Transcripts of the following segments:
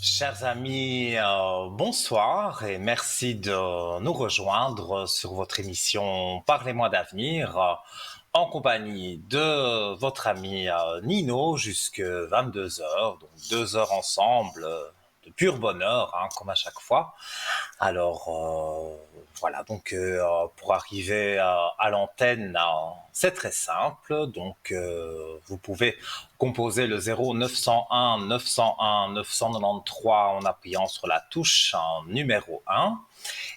Chers amis, bonsoir et merci de nous rejoindre sur votre émission Parlez-moi d'avenir en compagnie de votre ami Nino jusque 22 heures, donc 2 heures ensemble de pur bonheur, hein, comme à chaque fois. Alors voilà, donc pour arriver à l'antenne, c'est très simple. Donc vous pouvez composer le 0901 901 993 en appuyant sur la touche numéro 1.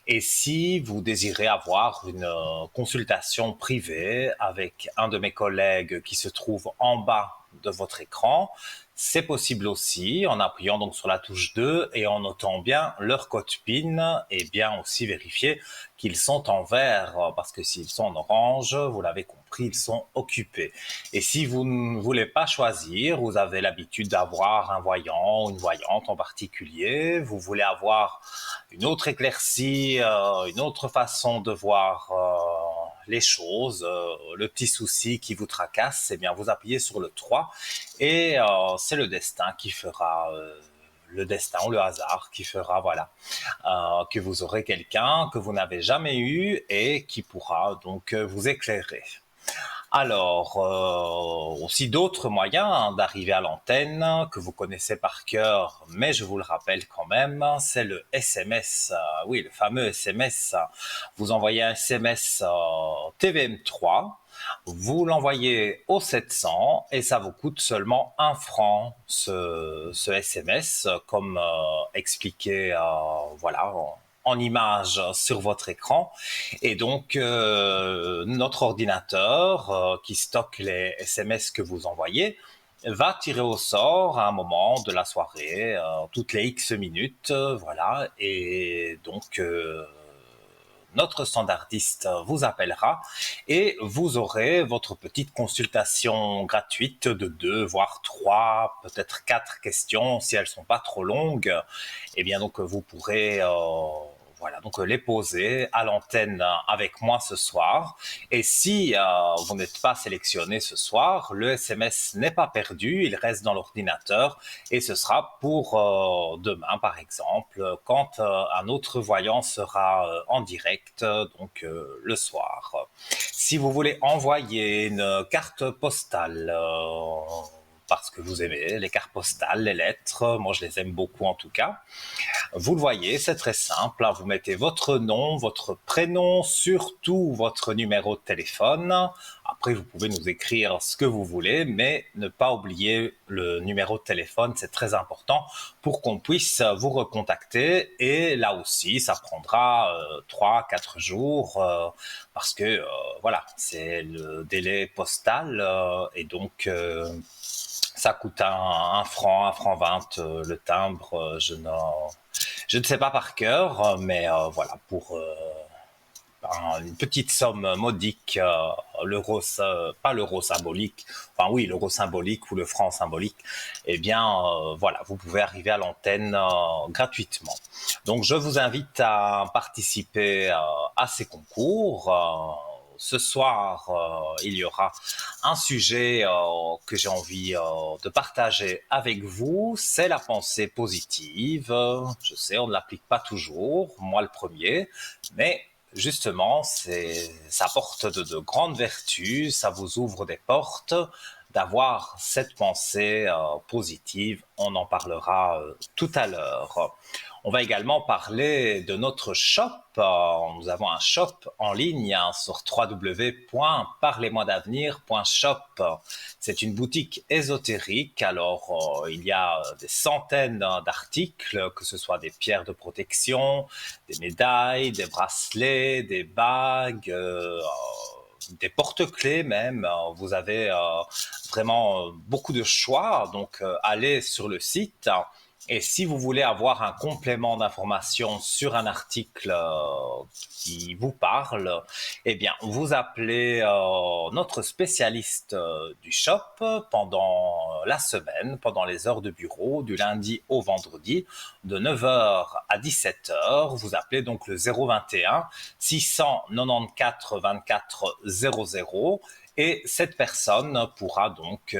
Et si vous désirez avoir une consultation privée avec un de mes collègues qui se trouve en bas de votre écran, c'est possible aussi en appuyant donc sur la touche 2 et en notant bien leur code PIN et bien aussi vérifier qu'ils sont en vert parce que s'ils sont en orange, vous l'avez compris, ils sont occupés. Et si vous ne voulez pas choisir, vous avez l'habitude d'avoir un voyant ou une voyante en particulier, vous voulez avoir une autre éclaircie, une autre façon de voir les choses, le petit souci qui vous tracasse, eh bien vous appuyez sur le 3 et c'est le destin qui fera le destin ou le hasard qui fera voilà que vous aurez quelqu'un que vous n'avez jamais eu et qui pourra donc vous éclairer. Alors, aussi d'autres moyens d'arriver à l'antenne que vous connaissez par cœur, mais je vous le rappelle quand même, c'est le SMS. Oui, le fameux SMS. Vous envoyez un SMS TVM3, vous l'envoyez au 700 et ça vous coûte seulement 1 franc ce SMS, comme expliqué voilà, en image sur votre écran. Et donc, notre ordinateur qui stocke les SMS que vous envoyez va tirer au sort à un moment de la soirée, toutes les X minutes, voilà. Et donc, notre standardiste vous appellera et vous aurez votre petite consultation gratuite de 2, voire 3, peut-être 4 questions si elles ne sont pas trop longues. Et bien donc vous pourrez voilà, donc les poser à l'antenne avec moi ce soir. Et si vous n'êtes pas sélectionné ce soir, le SMS n'est pas perdu, il reste dans l'ordinateur et ce sera pour demain par exemple, quand un autre voyant sera en direct, donc le soir. Si vous voulez envoyer une carte postale, parce que vous aimez les cartes postales, les lettres, moi je les aime beaucoup en tout cas, vous le voyez, c'est très simple. Vous mettez votre nom, votre prénom, surtout votre numéro de téléphone. Après, vous pouvez nous écrire ce que vous voulez, mais ne pas oublier le numéro de téléphone, c'est très important pour qu'on puisse vous recontacter. Et là aussi, ça prendra 3-4 jours parce que voilà, c'est le délai postal et donc ça coûte 1 franc 20 le timbre. Je ne sais pas par cœur, mais voilà, pour une petite somme modique, l'euro, pas l'euro symbolique, enfin oui, l'euro symbolique ou le franc symbolique, eh bien voilà, vous pouvez arriver à l'antenne gratuitement. Donc je vous invite à participer à ces concours. Ce soir, il y aura un sujet que j'ai envie de partager avec vous, c'est la pensée positive. Je sais, on ne l'applique pas toujours, moi le premier, mais justement, ça porte de grandes vertus, ça vous ouvre des portes d'avoir cette pensée positive. On en parlera tout à l'heure. On va également parler de notre shop. Nous avons un shop en ligne sur www.parlez-moi-d'avenir.shop. C'est une boutique ésotérique. Alors, il y a des centaines d'articles, que ce soit des pierres de protection, des médailles, des bracelets, des bagues, des porte-clés même. Vous avez vraiment beaucoup de choix. Donc, allez sur le site. Et si vous voulez avoir un complément d'information sur un article qui vous parle, eh bien, vous appelez notre spécialiste du shop pendant la semaine, pendant les heures de bureau, du lundi au vendredi, de 9 heures à 17 heures. Vous appelez donc le 021 694 24 00 et cette personne pourra donc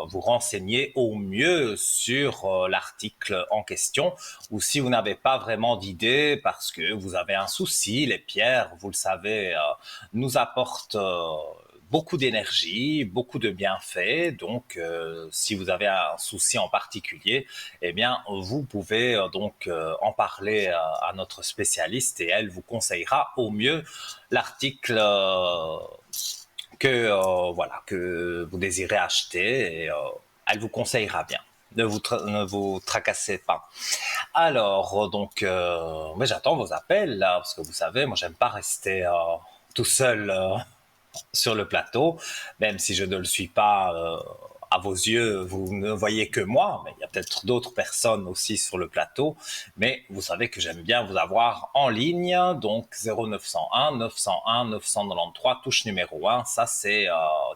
vous renseigner au mieux sur l'article en question, ou si vous n'avez pas vraiment d'idée parce que vous avez un souci, les pierres, vous le savez, nous apportent beaucoup d'énergie, beaucoup de bienfaits. Donc, si vous avez un souci en particulier, eh bien, vous pouvez en parler à notre spécialiste et elle vous conseillera au mieux l'article que vous désirez acheter et elle vous conseillera bien. Ne vous tracassez pas. Alors, mais j'attends vos appels là, parce que vous savez, moi j'aime pas rester tout seul sur le plateau, même si je ne le suis pas à vos yeux, vous ne voyez que moi, mais il y a peut-être d'autres personnes aussi sur le plateau, mais vous savez que j'aime bien vous avoir en ligne, donc 0901 901 993, touche numéro 1, ça c'est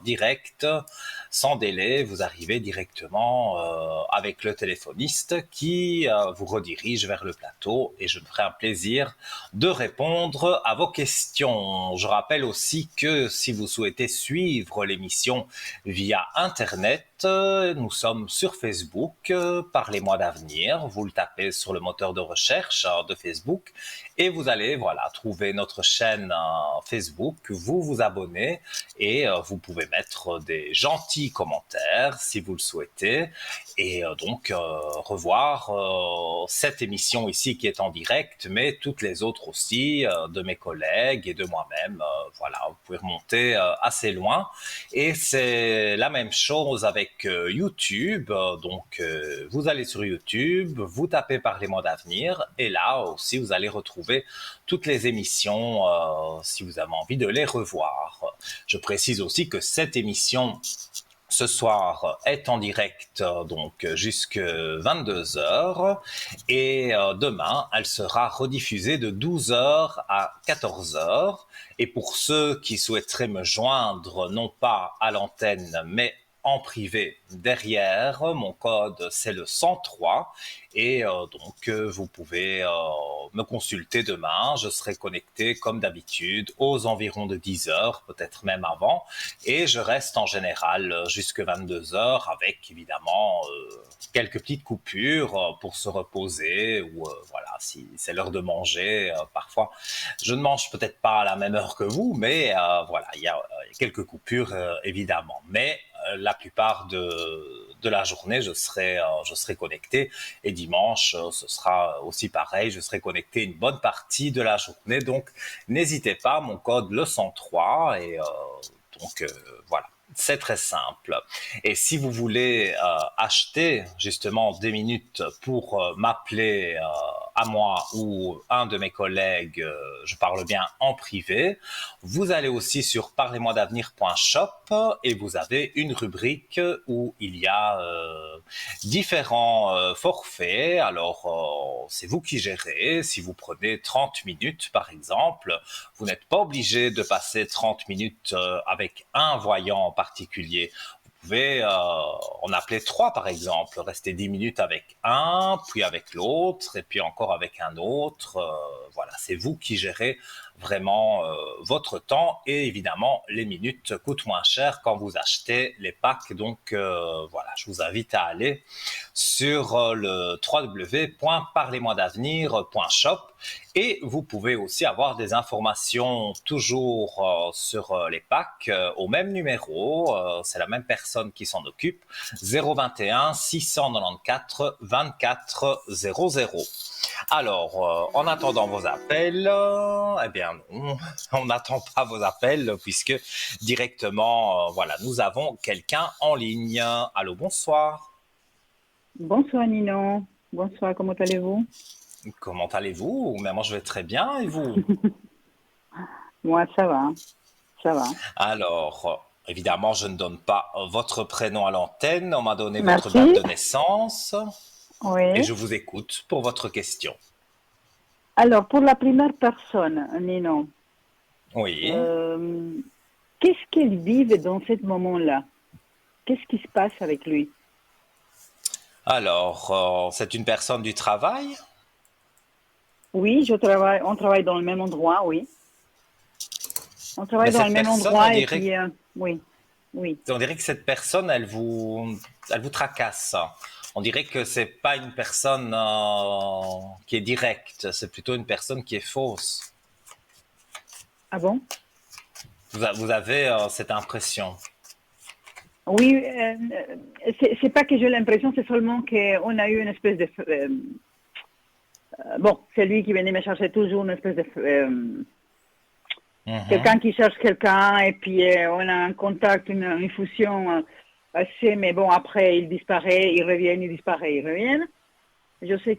direct, sans délai, vous arrivez directement avec le téléphoniste qui vous redirige vers le plateau et je me ferai un plaisir de répondre à vos questions. Je rappelle aussi que si vous souhaitez suivre l'émission via Internet, nous sommes sur Facebook, Parlez-moi d'avenir. Vous le tapez sur le moteur de recherche de Facebook et vous allez trouver notre chaîne Facebook, vous vous abonnez et vous pouvez mettre des gentils commentaires si vous le souhaitez et revoir cette émission ici qui est en direct, mais toutes les autres aussi de mes collègues et de moi-même. Vous pouvez remonter assez loin et c'est la même chose avec YouTube. Vous allez sur YouTube, vous tapez Parlez-moi d'avenir et là aussi vous allez retrouver toutes les émissions si vous avez envie de les revoir. Je précise aussi que cette émission ce soir est en direct jusque 22h et demain elle sera rediffusée de 12h à 14h et pour ceux qui souhaiteraient me joindre non pas à l'antenne mais en privé derrière, mon code c'est le 103 et vous pouvez me consulter demain, je serai connecté comme d'habitude aux environs de 10h, peut-être même avant et je reste en général jusque 22h avec évidemment quelques petites coupures pour se reposer ou si c'est l'heure de manger parfois je ne mange peut-être pas à la même heure que vous mais il y a quelques coupures évidemment mais la plupart de la journée je serai connecté et dimanche ce sera aussi pareil, je serai connecté une bonne partie de la journée donc n'hésitez pas, mon code le 103 et voilà. C'est très simple. Et si vous voulez acheter justement des minutes pour m'appeler à moi ou un de mes collègues, je parle bien en privé, vous allez aussi sur parlez-moi-d'avenir.shop et vous avez une rubrique où il y a différents forfaits. Alors, c'est vous qui gérez. Si vous prenez 30 minutes, par exemple, vous n'êtes pas obligé de passer 30 minutes avec un voyant en particulier. Vous pouvez en appeler 3, par exemple, rester 10 minutes avec un, puis avec l'autre, et puis encore avec un autre. C'est vous qui gérez vraiment votre temps et évidemment les minutes coûtent moins cher quand vous achetez les packs. Donc je vous invite à aller sur le www.parlez-moi-d'avenir.shop et vous pouvez aussi avoir des informations toujours sur les packs au même numéro, c'est la même personne qui s'en occupe, 021 694 24 00. Alors, en attendant vos appels, eh bien non, on n'attend pas vos appels puisque directement, nous avons quelqu'un en ligne. Allô, bonsoir. Bonsoir Ninon, bonsoir, comment allez-vous? Comment allez-vous? Mais moi je vais très bien et vous? Moi ça va, ça va. Alors, évidemment, je ne donne pas votre prénom à l'antenne, on m'a donné votre date Merci, de naissance et oui. je vous écoute pour votre question. Alors pour la première personne, Ninon, Oui. euh, qu'est-ce qu'elle vit dans ce moment-là? Qu'est-ce qui se passe avec lui? Alors, c'est une personne du travail? Oui, on travaille dans le même endroit, oui. On Mais travaille dans le cette même personne, on endroit et dirait, puis, oui. Oui. On dirait que cette personne, elle vous tracasse. On dirait que c'est pas une personne qui est directe, c'est plutôt une personne qui est fausse. Ah bon? Vous avez cette impression. Oui, c'est pas que j'ai l'impression, c'est seulement qu'on a eu une espèce de... bon, c'est lui qui venait me chercher toujours une espèce de... Mhm. quelqu'un qui cherche quelqu'un et puis on a un contact, une fusion assez... Mais bon, après, il disparaît, il revient, il disparaît, il revient. Je sais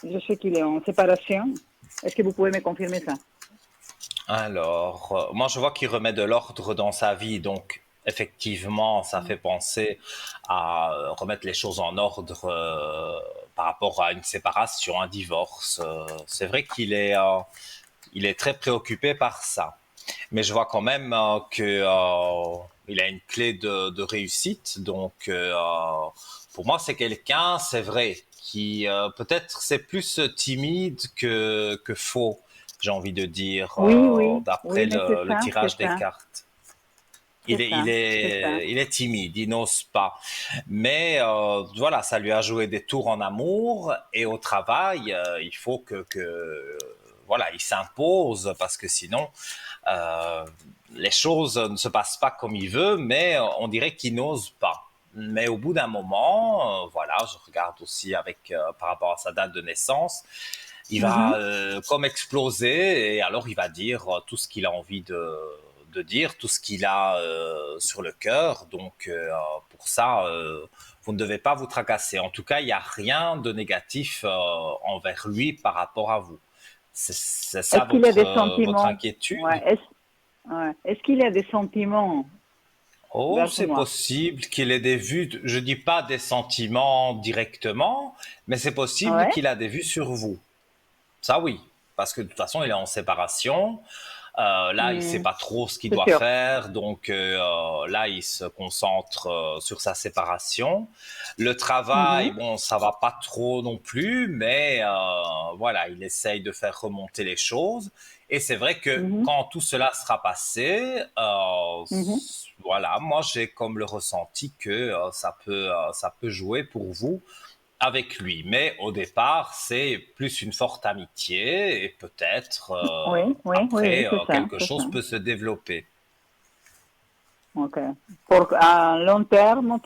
je sais qu'il est en séparation. Est-ce que vous pouvez me confirmer ça? Alors, moi je vois qu'il remet de l'ordre dans sa vie, donc effectivement, ça fait penser à remettre les choses en ordre par rapport à une séparation, un divorce. C'est vrai il est très préoccupé par ça. Mais je vois quand même que il a une clé de réussite. Donc, pour moi, c'est quelqu'un, c'est vrai, qui peut-être c'est plus timide que faux, j'ai envie de dire, Oui, oui, d'après oui, mais c'est le ça, c'est tirage des ça, cartes. Il c'est est, il ça, c'est ça. est, il est timide, il n'ose pas. Mais voilà, ça lui a joué des tours en amour et au travail, il faut voilà, il s'impose parce que sinon, euh, les choses ne se passent pas comme il veut, mais on dirait qu'il n'ose pas. Mais au bout d'un moment, voilà, je regarde aussi avec par rapport à sa date de naissance, il va Mhm, comme exploser et alors il va dire tout ce qu'il a envie de dire, tout ce qu'il a sur le cœur. Donc pour ça, vous ne devez pas vous tracasser. En tout cas, il n'y a rien de négatif envers lui par rapport à vous. C'est ça est-ce qu'il a des votre sentiments? inquiétude? Ouais, ouais. Est-ce qu'il a des sentiments Oh, vers c'est moi? possible qu'il ait des vues, je dis pas des sentiments directement, mais c'est possible Ouais. qu'il a des vues sur vous. Ça oui, parce que de toute façon, il est en séparation. Là, il sait Hmm, pas trop ce qu'il c'est doit sûr. faire, donc là, il se concentre sur sa séparation. Le travail, Mhm, bon, ça va pas trop non plus, mais voilà, il essaye de faire remonter les choses. Et c'est vrai que mhm, quand tout cela sera passé, mhm. voilà, moi j'ai comme le ressenti que ça peut jouer pour vous avec lui. Mais au départ, c'est plus une forte amitié et peut-être Oui, oui, oui, oui, après, c'est ça, quelque c'est ça. chose peut se développer. Ok. Pour à long terme,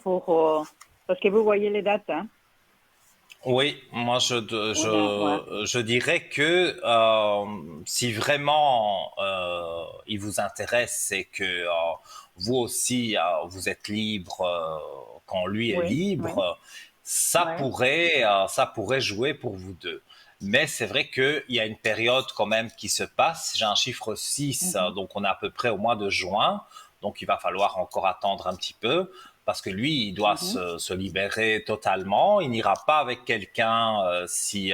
parce que vous voyez les dates, hein? Oui, moi Ouais. je dirais que si vraiment il vous intéresse et que vous aussi vous êtes libre quand lui est Oui, oui, libre, oui. ça pourrait jouer pour vous deux. Mais c'est vrai qu'il y a une période quand même qui se passe. J'ai un chiffre 6, Mhm, donc on est à peu près au mois de juin. Donc il va falloir encore attendre un petit peu parce que lui, il doit mhm. se libérer totalement. Il n'ira pas avec quelqu'un si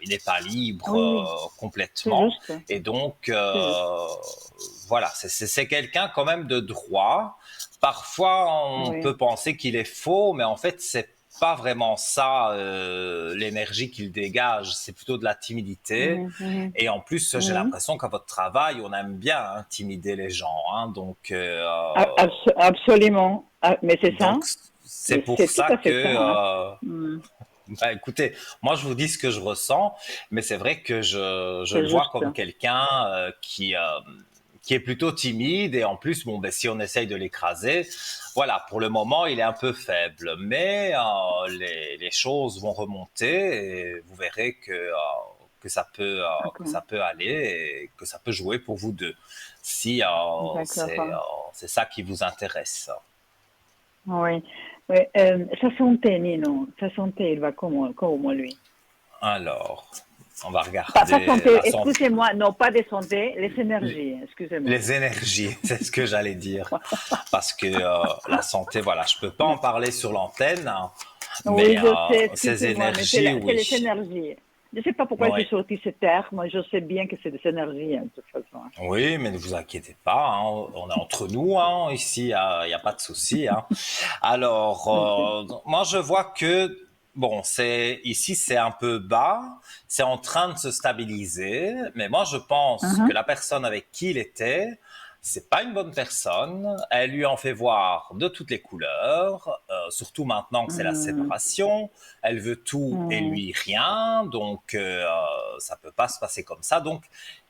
il n'est pas libre Oui, oui, c'est complètement. juste, Et donc, c'est juste. voilà, c'est quelqu'un quand même de droit. Parfois, on Oui. peut penser qu'il est faux, mais en fait, c'est pas vraiment ça l'énergie qu'il dégage. C'est plutôt de la timidité. Mhm, mhm, Et en plus, j'ai mhm. l'impression qu'à votre travail, on aime bien intimider les gens. Hein. Absolument. Ah, mais c'est ça. Donc, c'est pour C'est tout ça à que, fait ça, hein. Mm. bah, écoutez, moi je vous dis ce que je ressens, mais c'est vrai que je C'est le vois juste. comme quelqu'un qui est plutôt timide et en plus, bon, ben, si on essaye de l'écraser, voilà, pour le moment il est un peu faible, mais les choses vont remonter et vous verrez que Ok. ça peut aller et que ça peut jouer pour vous deux, si D'accord. c'est ça qui vous intéresse. Oui. Oui. Sa santé, Nino, sa santé, il va comment lui? Alors, on va Pas regarder santé, la santé. excusez-moi, non, pas de santé, les énergies, excusez-moi. Les énergies, c'est ce que j'allais dire. Parce que la santé, voilà, je peux pas en parler sur l'antenne, hein, mais Oui, je sais, ces excusez-moi, mais énergies, c'est les oui. énergies. Je ne sais pas pourquoi j'ai Oui. sorti ce terme, moi je sais bien que c'est des énergies, hein, de toute façon. Oui, mais ne vous inquiétez pas, hein, on est entre nous, hein, ici, il y a pas de souci. Hein. Alors, Ok. moi, je vois que, bon, ici, c'est un peu bas, c'est en train de se stabiliser, mais moi, je pense que Mhm. la personne avec qui il était, c'est pas une bonne personne. Elle lui en fait voir de toutes les couleurs, surtout maintenant que c'est la Hum, séparation. Elle veut tout et hum. lui rien, donc ça peut pas se passer comme ça. Donc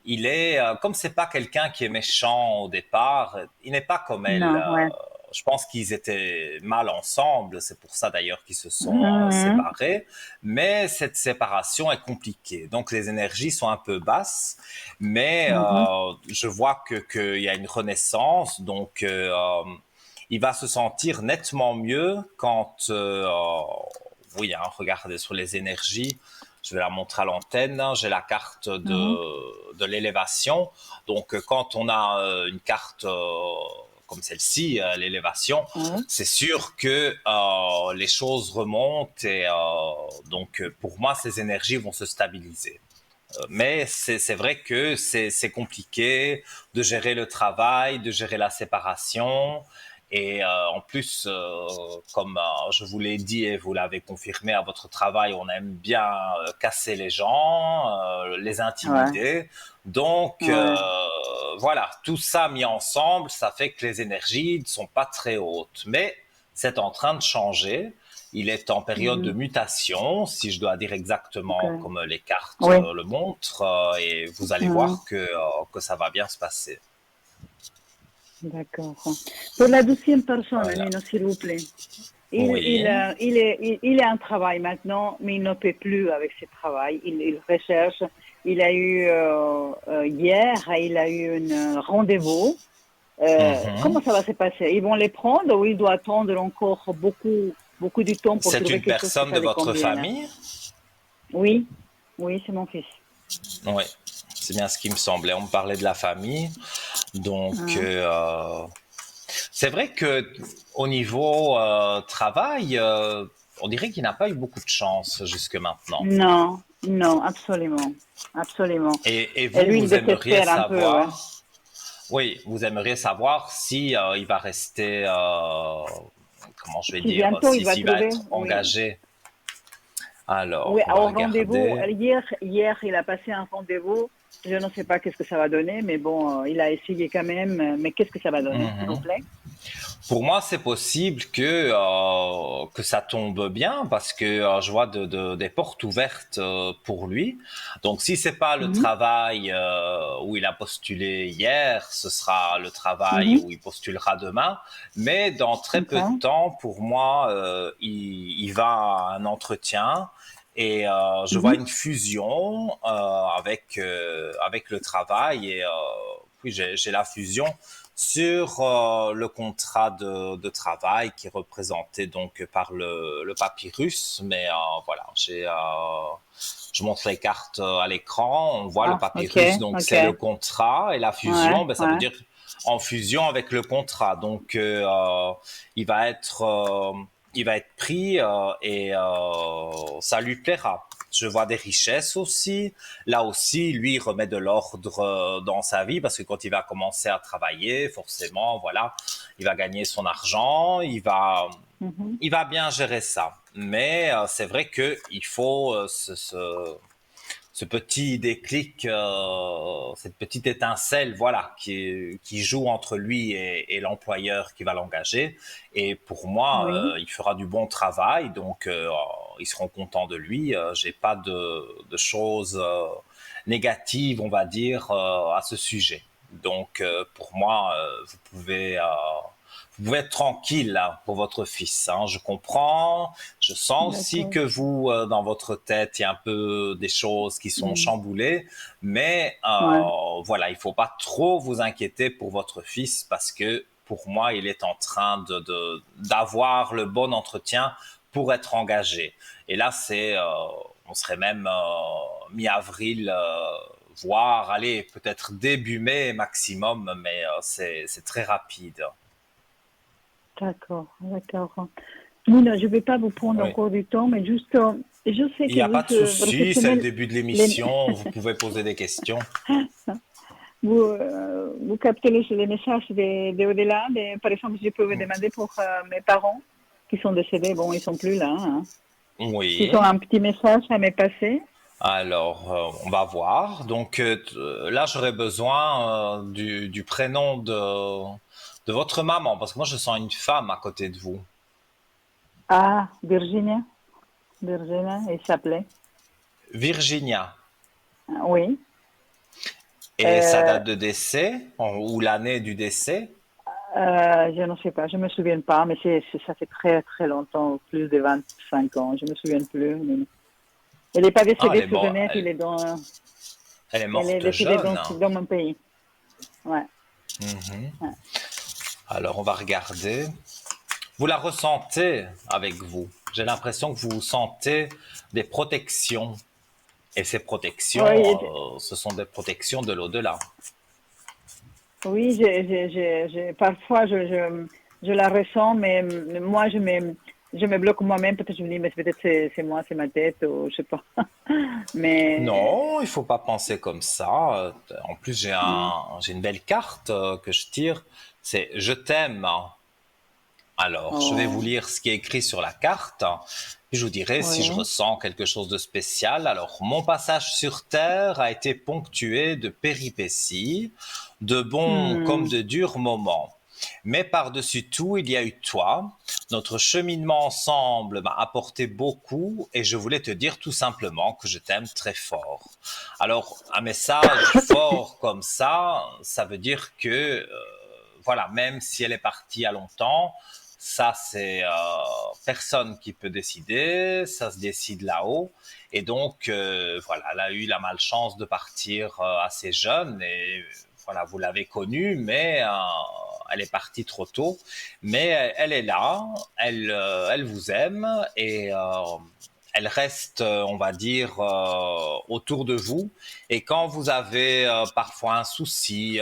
il est, comme c'est pas quelqu'un qui est méchant au départ, il n'est pas comme elle. Non, ouais. Je pense qu'ils étaient mal ensemble, c'est pour ça d'ailleurs qu'ils se sont Mhm, séparés. Mais cette séparation est compliquée, donc les énergies sont un peu basses. Mais mhm. je vois qu'il y a une renaissance, donc il va se sentir nettement mieux quand, oui, hein, regardez sur les énergies, je vais la montrer à l'antenne, hein, j'ai la carte Mhm, de l'élévation. Donc quand on a une carte comme celle-ci, l'élévation, ouais. c'est sûr que les choses remontent et donc pour moi, ces énergies vont se stabiliser. Mais c'est vrai que c'est compliqué de gérer le travail, de gérer la séparation. Et en plus, comme je vous l'ai dit et vous l'avez confirmé à votre travail, on aime bien casser les gens, les Ouais, intimider. Donc ouais. voilà, tout ça mis ensemble, ça fait que les énergies ne sont pas très hautes. Mais c'est en train de changer. Il est en période de Mhm, mutation, si je dois dire ok. exactement comme les cartes Oui. le montrent, et vous allez Mhm, voir que ça va bien se passer. d'accord. Pour la deuxième personne, Voilà. Nino, s'il vous plaît. Oui. Il est en travail maintenant, mais il ne peut plus avec ce travail. Il recherche. Il a eu hier, il a eu un rendez-vous. Comment Mhm. ça va se passer? Ils vont les prendre ou il doit attendre encore beaucoup de temps pour C'est trouver une quelque chose que personne ça de lui votre convienne? famille? Oui, oui, c'est mon fils. Oui, c'est bien ce qui me semblait. On me parlait de la famille. Donc, Hein. c'est vrai que au niveau travail, on dirait qu'il n'a pas eu beaucoup de chance jusque maintenant. Non, non, absolument, absolument. Et Et vous, lui, il vous aimeriez désespère un peu, ouais. savoir, oui, vous aimeriez savoir si il va rester, comment je vais Si dire, bientôt il si va s'il va trouver, être oui. engagé. Alors, Oui, on va au rendez-vous, regarder. hier, il a passé un rendez-vous. Je ne sais pas qu'est-ce que ça va donner, mais bon, il a essayé quand même. Mais qu'est-ce que ça va donner, s'il vous Mhm. plaît? Pour moi, c'est possible que ça tombe bien parce que je vois des portes ouvertes pour lui. Donc, si c'est pas le Mhm, travail où il a postulé hier, ce sera le travail mhm, où il postulera demain. Mais dans très peu de d'accord. temps, pour moi, il va à un entretien et je vois Mhm, une fusion avec le travail et puis j'ai la fusion sur le contrat de travail qui est représenté donc par le papyrus. Mais voilà, je montre les cartes à l'écran, on voit le ah, ok, papyrus, donc ok. c'est le contrat et la Ouais, fusion, ben, ça veut ouais. dire en fusion avec le contrat. Donc il va être il va être pris et ça lui plaira. Je vois des richesses aussi. Là aussi, lui, il remet de l'ordre dans sa vie parce que quand il va commencer à travailler, forcément, voilà, il va gagner son argent, Mhm, il va bien gérer ça. Mais c'est vrai qu'il faut ce petit déclic, cette petite étincelle, voilà, qui joue entre lui et l'employeur qui va l'engager. Et pour moi, oui, il fera du bon travail, donc ils seront contents de lui. J'ai pas de choses négatives, on va dire, à ce sujet. Donc pour moi, vous pouvez être tranquille là, pour votre fils. Hein. Je comprends. Je sens aussi d'accord. que vous, dans votre tête, il y a un peu des choses qui sont Mhm, chamboulées. Mais ouais, voilà, il ne faut pas trop vous inquiéter pour votre fils parce que pour moi, il est en train d'avoir le bon entretien pour être engagé. Et là, on serait même mi-avril, voire, allez, peut-être début mai maximum, mais c'est très rapide. d'accord, d'accord. Nina, je ne vais pas vous prendre Oui. encore du temps, mais juste, je sais Il que n'y a vous pas de souci, c'est le réceptionnez début de les, l'émission, vous pouvez poser des questions. vous captez les messages de au-delà. Par exemple, je peux vous demander pour mes parents qui sont décédés. Bon, ils sont plus là. Hein. S'ils ont Oui. un petit message à me passer. Alors, on va voir. Donc là, j'aurais besoin du prénom de votre maman, parce que moi, je sens une femme à côté de vous. Ah, Virginia. Virginia, il s'appelait. Virginia. Ah, oui. Et sa Euh, date de décès, ou l'année du décès? je ne sais pas, je me souviens pas, mais ça fait très très longtemps, plus de 25 ans. Je me souviens plus. Elle n'est pas Ah, décédée sous Genève, elle est elle est morte décédée jeune. dans mon pays. Ouais. Ouais. Alors, on va regarder. Vous la ressentez avec vous. J'ai l'impression que vous sentez des protections. Et ces protections, Oui, ce sont des protections de l'au-delà. oui, parfois je la ressens, mais moi je me bloque moi-même. Peut-être je me dis, mais peut-être c'est moi, c'est ma tête, ou je sais pas. Mais Non, il faut pas penser comme ça. En plus, mm, j'ai une belle carte que je tire. C'est Je t'aime. Alors, je vais vous oh, lire ce qui est écrit sur la carte. Puis je vous dirai si je oui. ressens quelque chose de spécial. Alors, mon passage sur Terre a été ponctué de péripéties, de bons comme Hmm, de durs moments. Mais par-dessus tout, il y a eu toi. Notre cheminement ensemble m'a apporté beaucoup et je voulais te dire tout simplement que je t'aime très fort. Alors, un message fort comme ça veut dire que, voilà, même si elle est partie à longtemps, ça c'est personne qui peut décider, ça se décide là-haut. Et donc, voilà, elle a eu la malchance de partir assez jeune et voilà, vous l'avez connue, mais elle est partie trop tôt. Mais elle est là, elle vous aime et elle reste, on va dire, autour de vous. Et quand vous avez parfois un souci,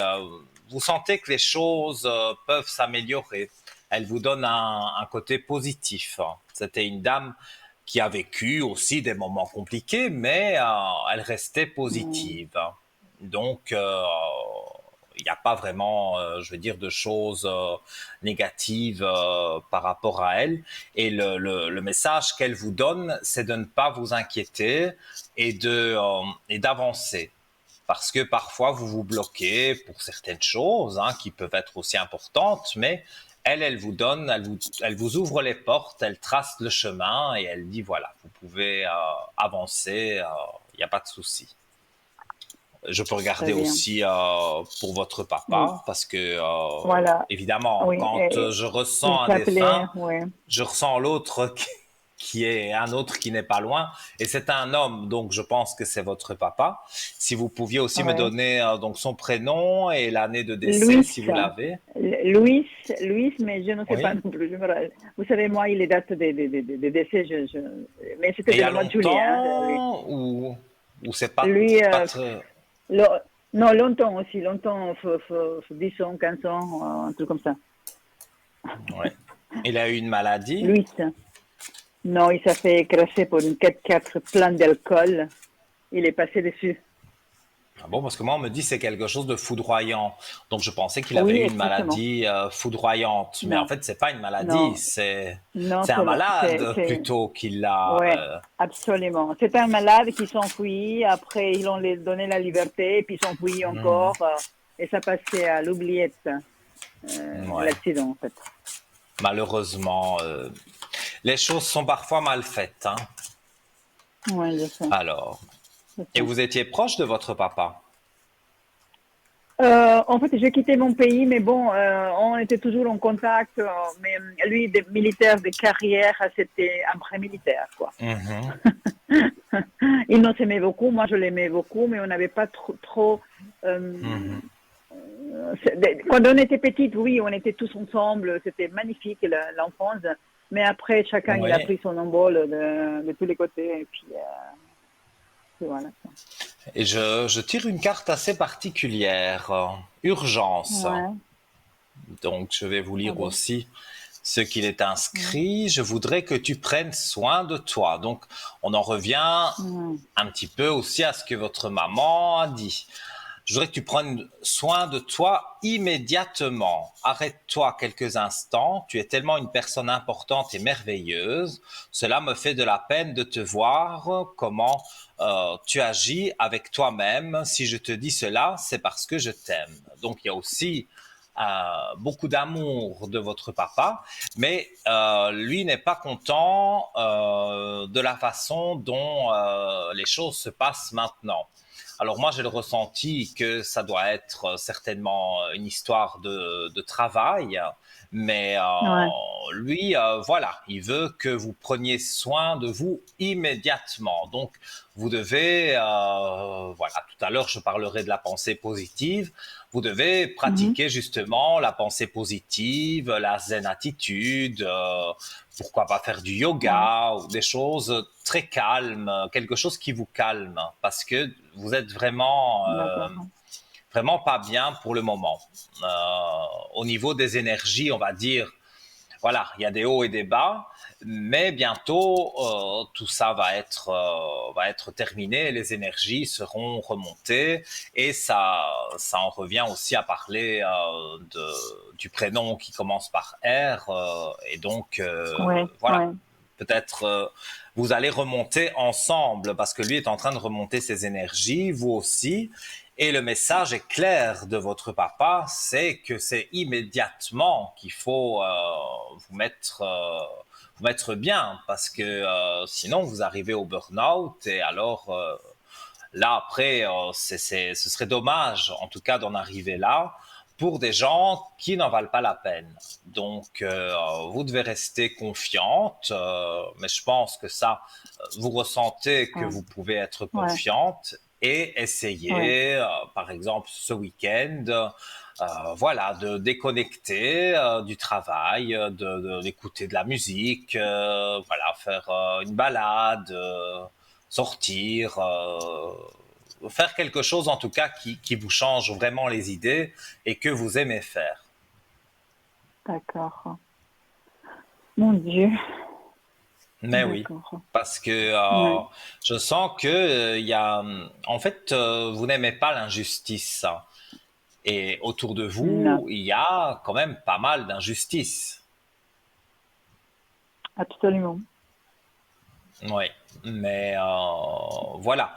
vous sentez que les choses peuvent s'améliorer. Elle vous donne un côté positif. C'était une dame qui a vécu aussi des moments compliqués, mais elle restait hmm, positive. Donc, il n'y a pas vraiment, je veux dire, de choses négatives par rapport à elle. Et le message qu'elle vous donne, c'est de ne pas vous inquiéter et d'avancer. Parce que parfois, vous vous bloquez pour certaines choses qui peuvent être aussi importantes, mais elle vous donne, elle vous ouvre les portes, elle trace le chemin et elle dit, voilà, vous pouvez avancer, il n'y a pas de souci. Je peux regarder très bien. aussi pour votre Oui, papa, parce que voilà. évidemment, Oui, quand je il ressens un s'appelait, défunt, oui. je ressens l'autre qui est un autre qui n'est pas loin, et c'est un homme, donc je pense que c'est votre papa. Si vous pouviez aussi me Ouais. donner donc son prénom et l'année de décès, Louis, si vous l'avez. Louis, mais je ne sais pas Oui. non plus. Vous savez, moi, il est date de décès, mais c'était Et il y de a le mois de juillet, hein, lui. longtemps ou c'est Lui, pas très. lo- non, longtemps aussi, longtemps, 10 ans, 15 ans, un truc comme ça. Ouais. Il a eu une maladie. Louis, non, il s'est fait crasser pour une 4x4 plein d'alcool. Il est passé dessus. Ah bon, parce que moi, on me dit que c'est quelque chose de foudroyant. Donc, je pensais qu'il avait Oui, eu une exactement. maladie foudroyante. Mais en Non, fait, c'est pas une maladie, non, non, c'est un malade c'est, plutôt qui l'a. ouais, absolument. C'est un malade qui s'enfuit. Après, ils ont donné la liberté, puis s'enfuit encore. Et ça passait à l'oubliette, Ouais. l'accident, en fait. Malheureusement, les choses sont parfois mal faites. Hein. Oui, je sais, Alors, je et sais. vous étiez proche de votre papa? En fait, j'ai quitté mon pays, mais bon, on était toujours en contact. Mais lui, des militaires de carrière, c'était un vrai militaire, quoi. Mhm. Il nous aimait beaucoup, moi je l'aimais beaucoup, mais on n'avait pas trop Mhm. quand on était petite, oui, on était tous ensemble, c'était magnifique l'enfance, mais après chacun il a Oui. pris son envol de tous les côtés, et puis voilà. Et je tire une carte assez particulière. Urgence. Ouais, Donc, je vais vous ah lire bon. aussi ce qu'il est Ouais. inscrit. Je voudrais que tu prennes soin de toi. Donc, on en revient Ouais. un petit peu aussi à ce que votre maman a dit. je voudrais que tu prennes soin de toi immédiatement. Arrête-toi quelques instants. Tu es tellement une personne importante et merveilleuse. Cela me fait de la peine de te voir comment tu agis avec toi-même. Si je te dis cela, c'est parce que je t'aime. Donc il y a aussi beaucoup d'amour de votre papa, mais lui n'est pas content de la façon dont les choses se passent maintenant. Alors moi, j'ai le ressenti que ça doit être certainement une histoire de travail, mais Ouais. lui, voilà, il veut que vous preniez soin de vous immédiatement. Donc, vous devez, voilà, tout à l'heure, je parlerai de la pensée positive. Vous devez Mhm. pratiquer justement la pensée positive, la zen attitude, pourquoi pas faire du Ouais. yoga ou des choses très calmes, quelque chose qui vous calme, parce que vous êtes D'accord. vraiment pas bien pour le moment. Au niveau des énergies, on va dire, voilà, il y a des hauts et des bas, mais bientôt tout ça va être terminé, les énergies seront remontées et ça en revient aussi à parler du prénom qui commence par R et donc Ouais. voilà, Ouais. peut-être vous allez remonter ensemble parce que lui est en train de remonter ses énergies, vous aussi. Et le message est clair de votre papa, c'est que c'est immédiatement qu'il faut vous mettre bien parce que sinon vous arrivez au burn-out et alors là après ce serait dommage en tout cas d'en arriver là pour des gens qui n'en valent pas la peine. Donc vous devez rester confiante, mais je pense que ça vous ressentez que Ouais. vous pouvez être Ouais. confiante et Ouais. essayer, par exemple, ce week-end, voilà, de déconnecter du travail, d'écouter de la musique, voilà, faire une balade, sortir, faire quelque chose en tout cas qui vous change vraiment les idées et que vous aimez faire. D'accord. Mon Dieu. Mais oui, D'accord. parce que Ouais. je sens que il y a, en fait, vous n'aimez pas l'injustice. Et autour de Non. vous, il y a quand même pas mal d'injustices. Absolument. Oui, mais voilà.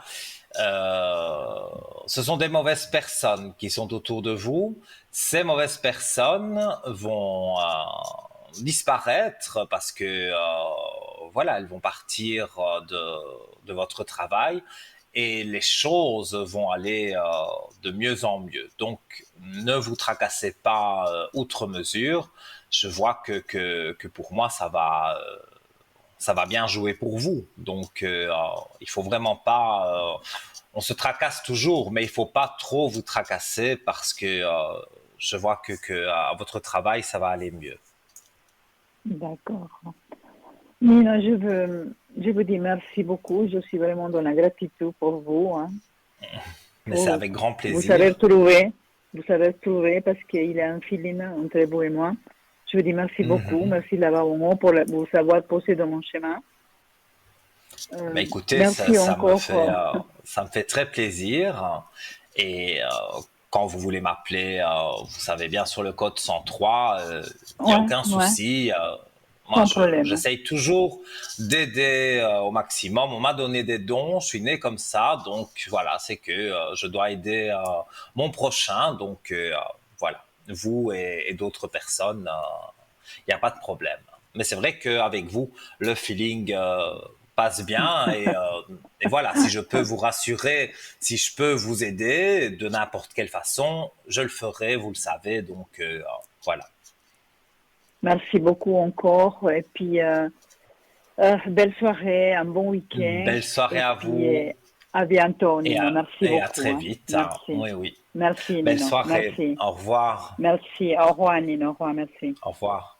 Euh, Ce sont des mauvaises personnes qui sont autour de vous. Ces mauvaises personnes vont disparaître parce que voilà, elles vont partir de votre travail et les choses vont aller de mieux en mieux. Donc, ne vous tracassez pas outre mesure. Je vois que pour moi, ça va bien jouer pour vous. Donc, il faut vraiment pas. On se tracasse toujours, mais il faut pas trop vous tracasser parce que je vois que à votre travail, ça va aller mieux. D'accord. Nina, je vous dis merci beaucoup. Je suis vraiment dans la gratitude pour vous, hein, Mais c'est pour avec grand vous savoir plaisir. trouver, vous savoir trouver parce qu'il y a un feeling entre vous et moi. Je vous dis merci beaucoup. Mhm. Merci d'avoir au moins pour vous savoir poser dans mon chemin. Mais écoutez, Merci encore. ça me fait très plaisir. Et quand vous voulez m'appeler, vous savez bien sur le code 103, il n'y a Ouais, aucun ouais, souci. Moi, sans problème. j'essaye toujours d'aider au maximum. On m'a donné des dons, je suis né comme ça. Donc voilà, c'est que je dois aider mon prochain. Donc voilà, vous et d'autres personnes, il n'y a pas de problème. Mais c'est vrai qu'avec vous, le feeling passe bien et voilà, si je peux vous rassurer, si je peux vous aider de n'importe quelle façon, je le ferai, vous le savez, donc voilà. Merci beaucoup encore. Et puis, belle soirée, un bon week-end. Belle soirée Et à puis, vous à bientôt, Nino. Merci et à beaucoup. très Hein. vite, hein. Merci. Oui, oui. Merci, Belle Nino. soirée, Merci. au revoir, Merci. Au revoir, Nino. Au revoir. Merci. au revoir.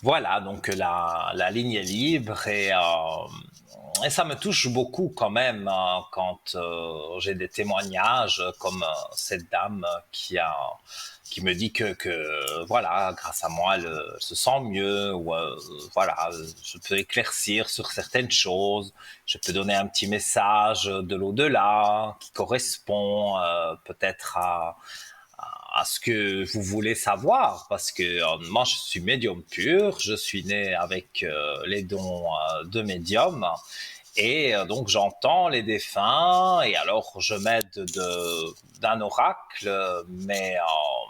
Voilà, donc la ligne est libre et et ça me touche beaucoup quand même quand j'ai des témoignages comme cette dame qui me dit que voilà, grâce à moi, elle se sent mieux, ou voilà, je peux éclaircir sur certaines choses, je peux donner un petit message de l'au-delà qui correspond peut-être à ce que vous voulez savoir, parce que moi je suis médium pur, je suis né avec les dons de médium, et donc j'entends les défunts, et alors je m'aide d'un oracle, mais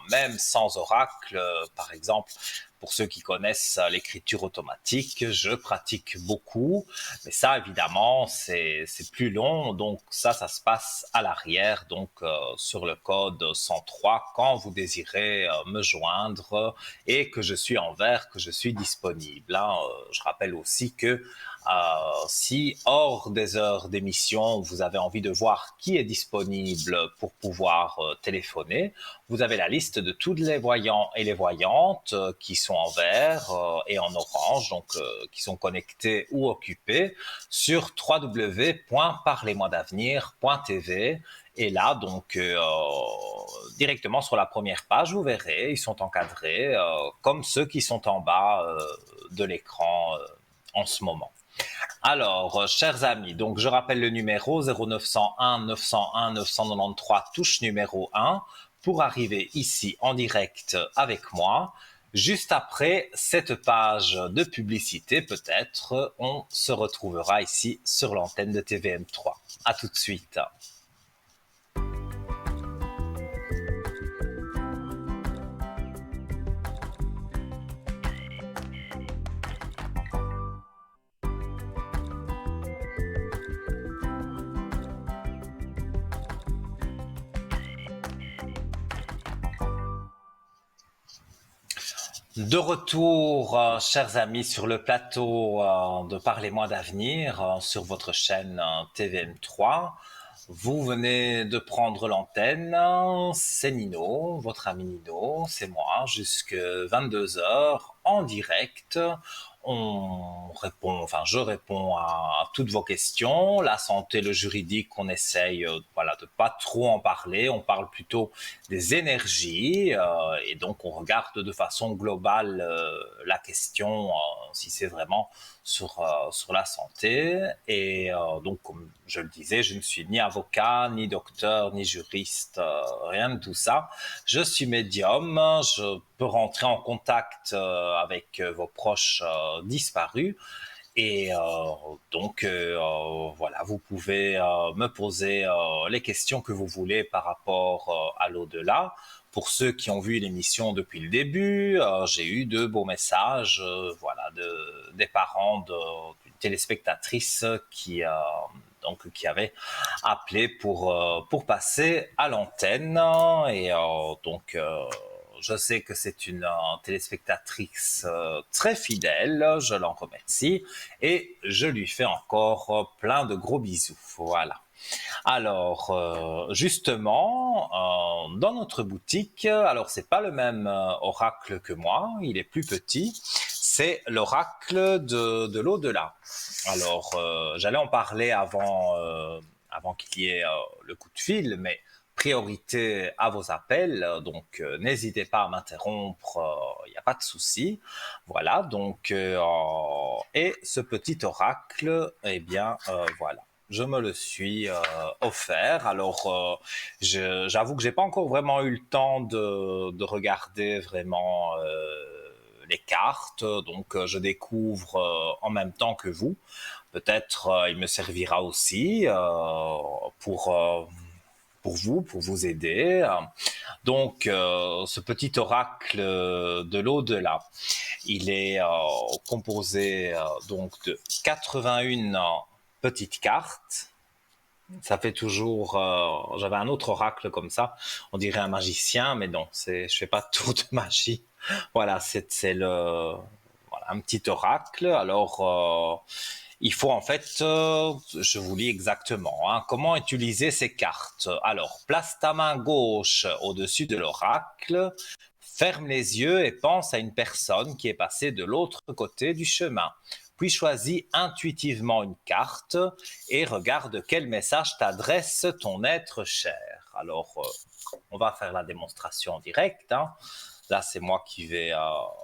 même sans oracle, par exemple, pour ceux qui connaissent l'écriture automatique, je pratique beaucoup, mais ça évidemment c'est plus long, donc ça se passe à l'arrière, donc sur le code 103 quand vous désirez me joindre et que je suis en vert, que je suis disponible. Hein. Je rappelle aussi que si hors des heures d'émission, vous avez envie de voir qui est disponible pour pouvoir téléphoner, vous avez la liste de tous les voyants et les voyantes qui sont en vert et en orange, donc qui sont connectés ou occupés sur www.parlez-moi-d'avenir.tv. Et là, donc, directement sur la première page, vous verrez, ils sont encadrés comme ceux qui sont en bas de l'écran en ce moment. Alors, chers amis, donc je rappelle le numéro 0901 901 993, touche numéro 1, pour arriver ici en direct avec moi. Juste après cette page de publicité, peut-être, on se retrouvera ici sur l'antenne de TVM3. À tout de suite. De retour, chers amis, sur le plateau de Parlez-moi d'avenir sur votre chaîne TVM3. Vous venez de prendre l'antenne, c'est Nino, votre ami Nino, c'est moi, jusque 22 heures en direct. On répond, enfin je réponds à toutes vos questions. La santé, le juridique, on essaye voilà, de pas trop en parler. On parle plutôt des énergies et donc on regarde de façon globale la question si c'est vraiment sur la santé. Et donc, comme je le disais, je ne suis ni avocat, ni docteur, ni juriste, rien de tout ça. Je suis médium, je peux rentrer en contact avec vos proches disparus. Et donc, voilà, vous pouvez me poser les questions que vous voulez par rapport à l'au-delà. Pour ceux qui ont vu l'émission depuis le début, j'ai eu de beaux messages, voilà, des parents d'une téléspectatrice qui avait appelé pour passer à l'antenne. Et donc, je sais que c'est une téléspectatrice très fidèle, je l'en remercie et je lui fais encore plein de gros bisous. Voilà. Alors, justement, dans notre boutique, alors c'est pas le même oracle que moi, il est plus petit, c'est l'oracle de l'au-delà. Alors, j'allais en parler avant qu'il y ait le coup de fil, mais priorité à vos appels, donc n'hésitez pas à m'interrompre, il n'y a pas de souci. Voilà, donc, et ce petit oracle, eh bien, voilà. Je me le suis offert. Alors, j'avoue que j'ai pas encore vraiment eu le temps de regarder vraiment les cartes, donc je découvre en même temps que vous. Peut-être il me servira aussi pour vous, pour vous aider. Donc, ce petit oracle de l'au-delà, il est composé donc de 81 petites cartes. Ça fait toujours. J'avais un autre oracle comme ça. On dirait un magicien, mais non, je fais pas de tour de magie. Voilà, c'est voilà, un petit oracle. Alors, il faut en fait, je vous lis exactement, hein, comment utiliser ces cartes. Alors, place ta main gauche au-dessus de l'oracle, ferme les yeux et pense à une personne qui est passée de l'autre côté du chemin. puis choisis intuitivement une carte et regarde quel message t'adresse ton être cher. Alors, on va faire la démonstration en direct, hein. Là, c'est moi qui vais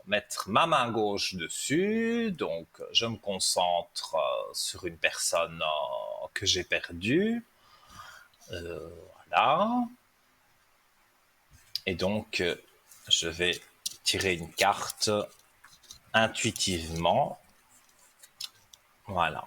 mettre ma main gauche dessus. Donc, je me concentre sur une personne que j'ai perdue. Voilà. Et donc, je vais tirer une carte intuitivement. Voilà.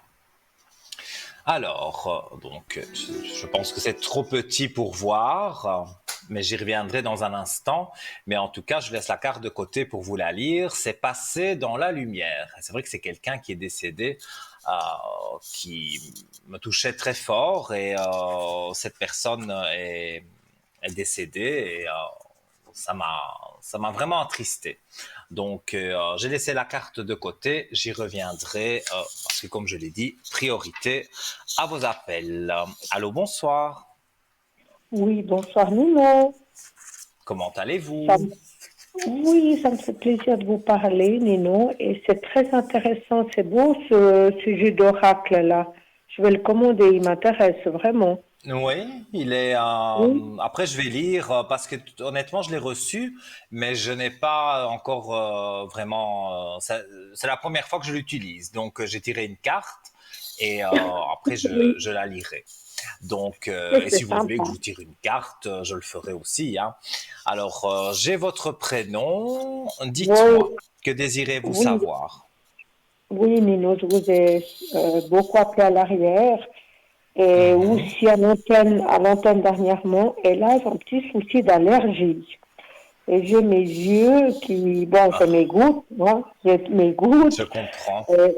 Alors, donc, je pense que c'est trop petit pour voir, mais j'y reviendrai dans un instant. Mais en tout cas, je laisse la carte de côté pour vous la lire. C'est passé dans la lumière. C'est vrai que c'est quelqu'un qui est décédé, qui me touchait très fort, et cette personne est décédée, et ça m'a vraiment attristé. Donc, j'ai laissé la carte de côté, j'y reviendrai, parce que comme je l'ai dit, priorité à vos appels. Allô, bonsoir. Oui, bonsoir Nino. Comment allez-vous? Oui, ça me fait plaisir de vous parler, Nino, et c'est très intéressant. C'est beau ce sujet d'oracle là. Je vais le commander, il m'intéresse vraiment. Oui, il est. Oui, Après, je vais lire parce que honnêtement, je l'ai reçu, mais je n'ai pas encore vraiment. C'est la première fois que je l'utilise, donc j'ai tiré une carte et après oui, je la lirai. Donc, et si c'est vous voulez sympa. que je vous tire une carte, je le ferai aussi, hein. Alors, j'ai votre prénom. Dites-moi, Oui, que désirez-vous oui, savoir? oui, Nino, je vous ai beaucoup appelé à l'arrière et Mhm. aussi à l'antenne dernièrement. Et là, j'ai un petit souci d'allergie. Et j'ai mes yeux qui, bon, j'ai mes Ah, gouttes, moi, j'ai mes je gouttes. comprends. Euh,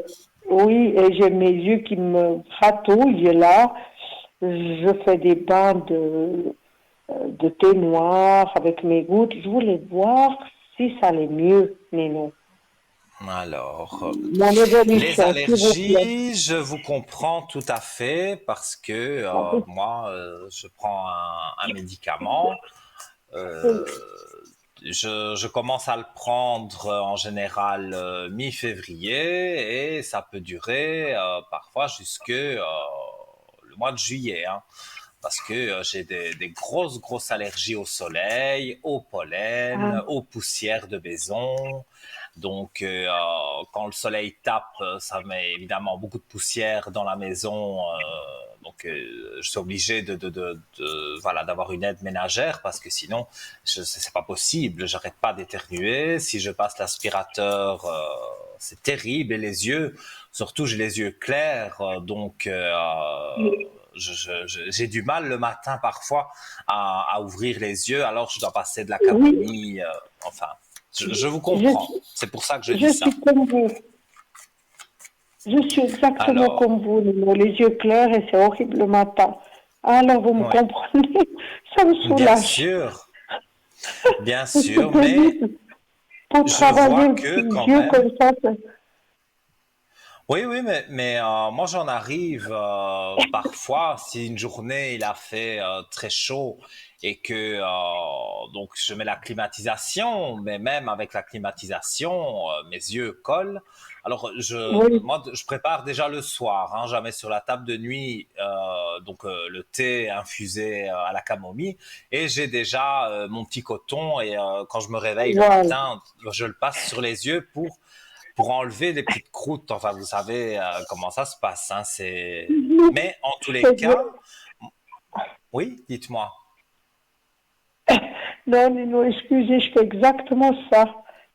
oui, et j'ai mes yeux qui me chatouillent là. Je fais des bains de thé noir avec mes gouttes. Je voulais voir si ça allait mieux, Nino. Alors, Mon les évolution, s'il vous plaît. allergies, je vous comprends tout à fait parce que Ah oui, moi, je prends un médicament. oui, euh, je commence à le prendre en général mi-février, et ça peut durer parfois jusque le mois de juillet, hein, parce que j'ai des grosses allergies au soleil, au pollen, ah, aux poussières de maison. Donc, quand le soleil tape, ça met évidemment beaucoup de poussière dans la maison. Donc, je suis obligé voilà, d'avoir une aide ménagère parce que sinon, c'est pas possible. J'arrête pas d'éternuer. Si je passe l'aspirateur, c'est terrible. Et les yeux, surtout, j'ai les yeux clairs. Donc, j'ai du mal le matin parfois à ouvrir les yeux. Alors, je dois passer de la oui, camomille. Enfin, je vous je, comprends. C'est pour ça que je dis je ça. suis comme vous. Je suis exactement Alors, comme vous, Nino. Les yeux clairs et c'est horrible le matin. Alors, vous me oui, comprenez? Ça me soulage. bien C'est sûr, mais terrible. Pour je vois travailler que les quand yeux même. comme ça, Oui, oui, mais moi j'en arrive parfois si une journée il a fait très chaud et que donc je mets la climatisation, mais même avec la climatisation, mes yeux collent. Alors oui, moi je prépare déjà le soir, hein, jamais sur la table de nuit, donc le thé infusé à la camomille, et j'ai déjà mon petit coton, et quand je me réveille le voilà. matin, je le passe sur les yeux pour enlever les petites croûtes. Enfin, vous savez comment ça se passe, hein, Mais en tous les cas, oui, dites-moi. Non, Nino, excusez, je fais exactement ça.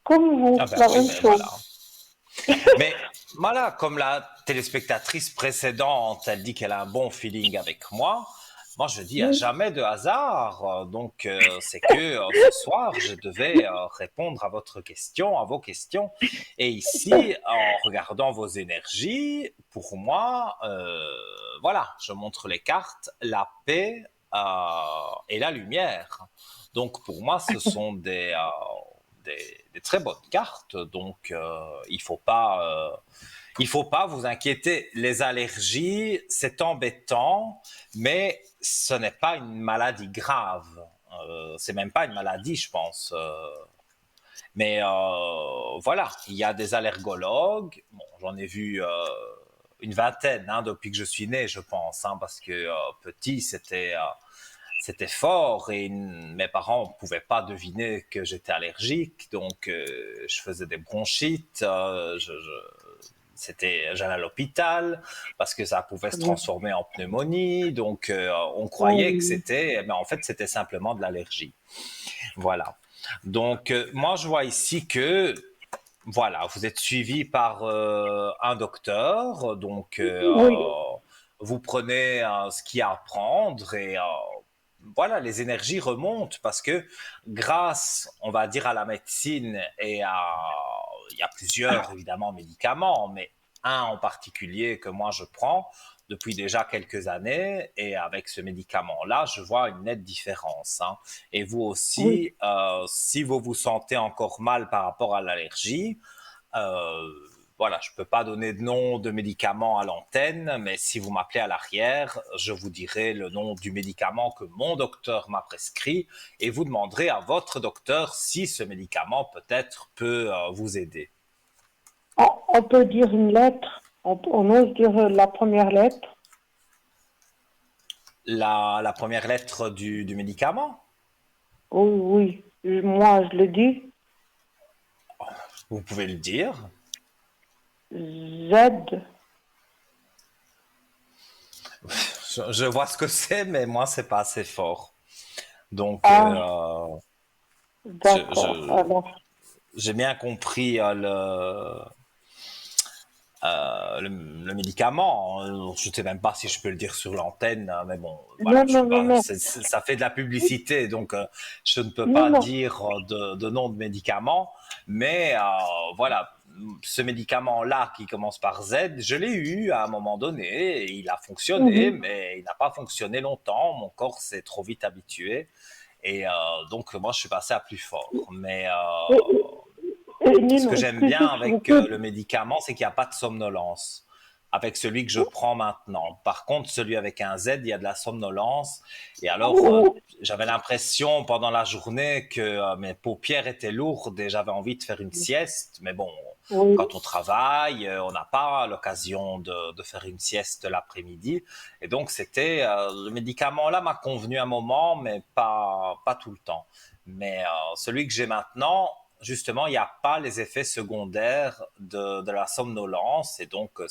Comme Ah vous, ben la oui, même mais chose. voilà. Mais voilà, comme la téléspectatrice précédente, elle dit qu'elle a un bon feeling avec moi. Moi, je dis à Oui, jamais de hasard. Donc, c'est que ce soir, je devais répondre à votre question, à vos questions. Et ici, en regardant vos énergies, pour moi, voilà, je montre les cartes, la paix et la lumière. Donc, pour moi, ce sont des très bonnes cartes. Donc, il faut pas vous inquiéter. Les allergies, c'est embêtant, mais ce n'est pas une maladie grave. C'est même pas une maladie, je pense. Mais voilà, il y a des allergologues. Bon, j'en ai vu une vingtaine depuis que je suis né, je pense, parce que petit, c'était fort et mes parents ne pouvaient pas deviner que j'étais allergique, donc je faisais des bronchites, j'allais à l'hôpital parce que ça pouvait se transformer en pneumonie, donc on croyait que mais en fait c'était simplement de l'allergie. Voilà. Donc moi je vois ici que voilà, vous êtes suivi par un docteur, donc Oui, vous prenez ce qu'il y a à prendre et voilà, les énergies remontent parce que grâce, on va dire, à la médecine il y a plusieurs évidemment médicaments, mais un en particulier que moi je prends depuis déjà quelques années et avec ce médicament-là, je vois une nette différence. Et vous oui. aussi, si vous vous sentez encore mal par rapport à l'allergie, euh, voilà, je ne peux pas donner de nom de médicament à l'antenne, mais si vous m'appelez à l'arrière, je vous dirai le nom du médicament que mon docteur m'a prescrit et vous demanderez à votre docteur si ce médicament peut-être peut vous aider. On peut dire une lettre. On ose dire la première lettre. La première lettre du médicament, Oui, oui. Moi, je le dis. vous pouvez le dire. Z. Je vois ce que c'est, mais moi, c'est pas assez fort. Donc, Ah, d'accord. je- Alors, j'ai bien compris le médicament. Je ne sais même pas si je peux le dire sur l'antenne, mais bon, voilà, non, je non, peux non, pas. non. Ça fait de la publicité, donc je ne peux Non, pas non. dire de nom de médicament. Mais voilà, ce médicament-là qui commence par Z, je l'ai eu à un moment donné, et il a fonctionné, Mhm. mais il n'a pas fonctionné longtemps. Mon corps s'est trop vite habitué. Et donc, moi, je suis passé à plus fort. Mais ce que Nino, j'aime bien excusez s'il vous avec plaît. le médicament, c'est qu'il n'y a pas de somnolence. Avec celui que je prends maintenant. Par contre, celui avec un Z, il y a de la somnolence. Et alors, Oh, j'avais l'impression pendant la journée que mes paupières étaient lourdes et j'avais envie de faire une sieste. Mais bon, oui. quand on travaille, on n'a pas l'occasion de faire une sieste l'après-midi. Et donc, le médicament là m'a convenu un moment, mais pas tout le temps. Mais celui que j'ai maintenant, justement, il n'y a pas les effets secondaires de la somnolence et donc Ah,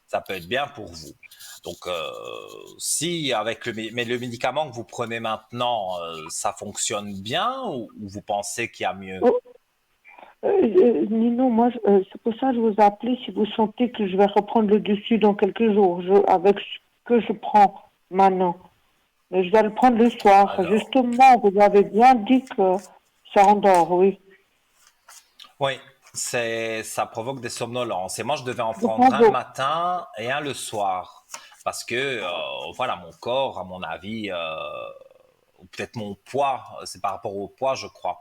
ça peut être bien pour vous. Donc, si avec mais le médicament que vous prenez maintenant, ça fonctionne bien ou vous pensez qu'il y a mieux? oh, Nino, moi, c'est pour ça que je vous ai appelé si vous sentez que je vais reprendre le dessus dans quelques jours, avec ce que je prends maintenant. Mais je vais le prendre le soir. Alors, Justement, vous avez bien dit que ça endort, oui. oui, ça provoque des somnolences. Et moi, je devais en Je prendre prends un le beau. matin et un le soir. Parce que, voilà, mon corps, à mon avis, ou peut-être mon poids, c'est par rapport au poids, je crois.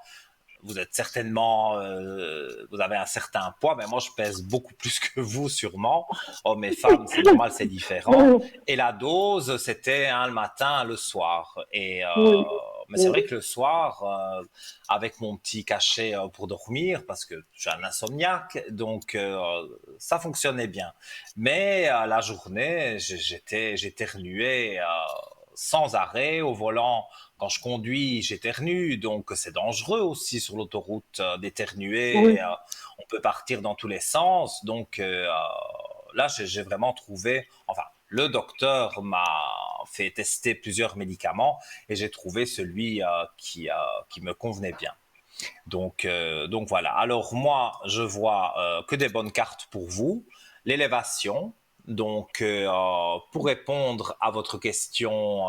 Vous êtes certainement, vous avez un certain poids, mais moi je pèse beaucoup plus que vous sûrement. Hommes et femmes, c'est normal, c'est différent. Oui, Et la dose, c'était un le matin, un le soir. oui, Mais c'est vrai oui. que le soir, avec mon petit cachet pour dormir, parce que je suis un insomniaque, donc ça fonctionnait bien. Mais la journée, j'éternuais sans arrêt au volant. Quand je conduis, j'éternue, donc c'est dangereux aussi sur l'autoroute d'éternuer. Oui. On peut partir dans tous les sens. Donc là, j'ai vraiment trouvé, enfin, le docteur m'a fait tester plusieurs médicaments et j'ai trouvé celui qui me convenait bien. Donc voilà. Alors moi, je vois que des bonnes cartes pour vous. L'élévation. Donc pour répondre à votre question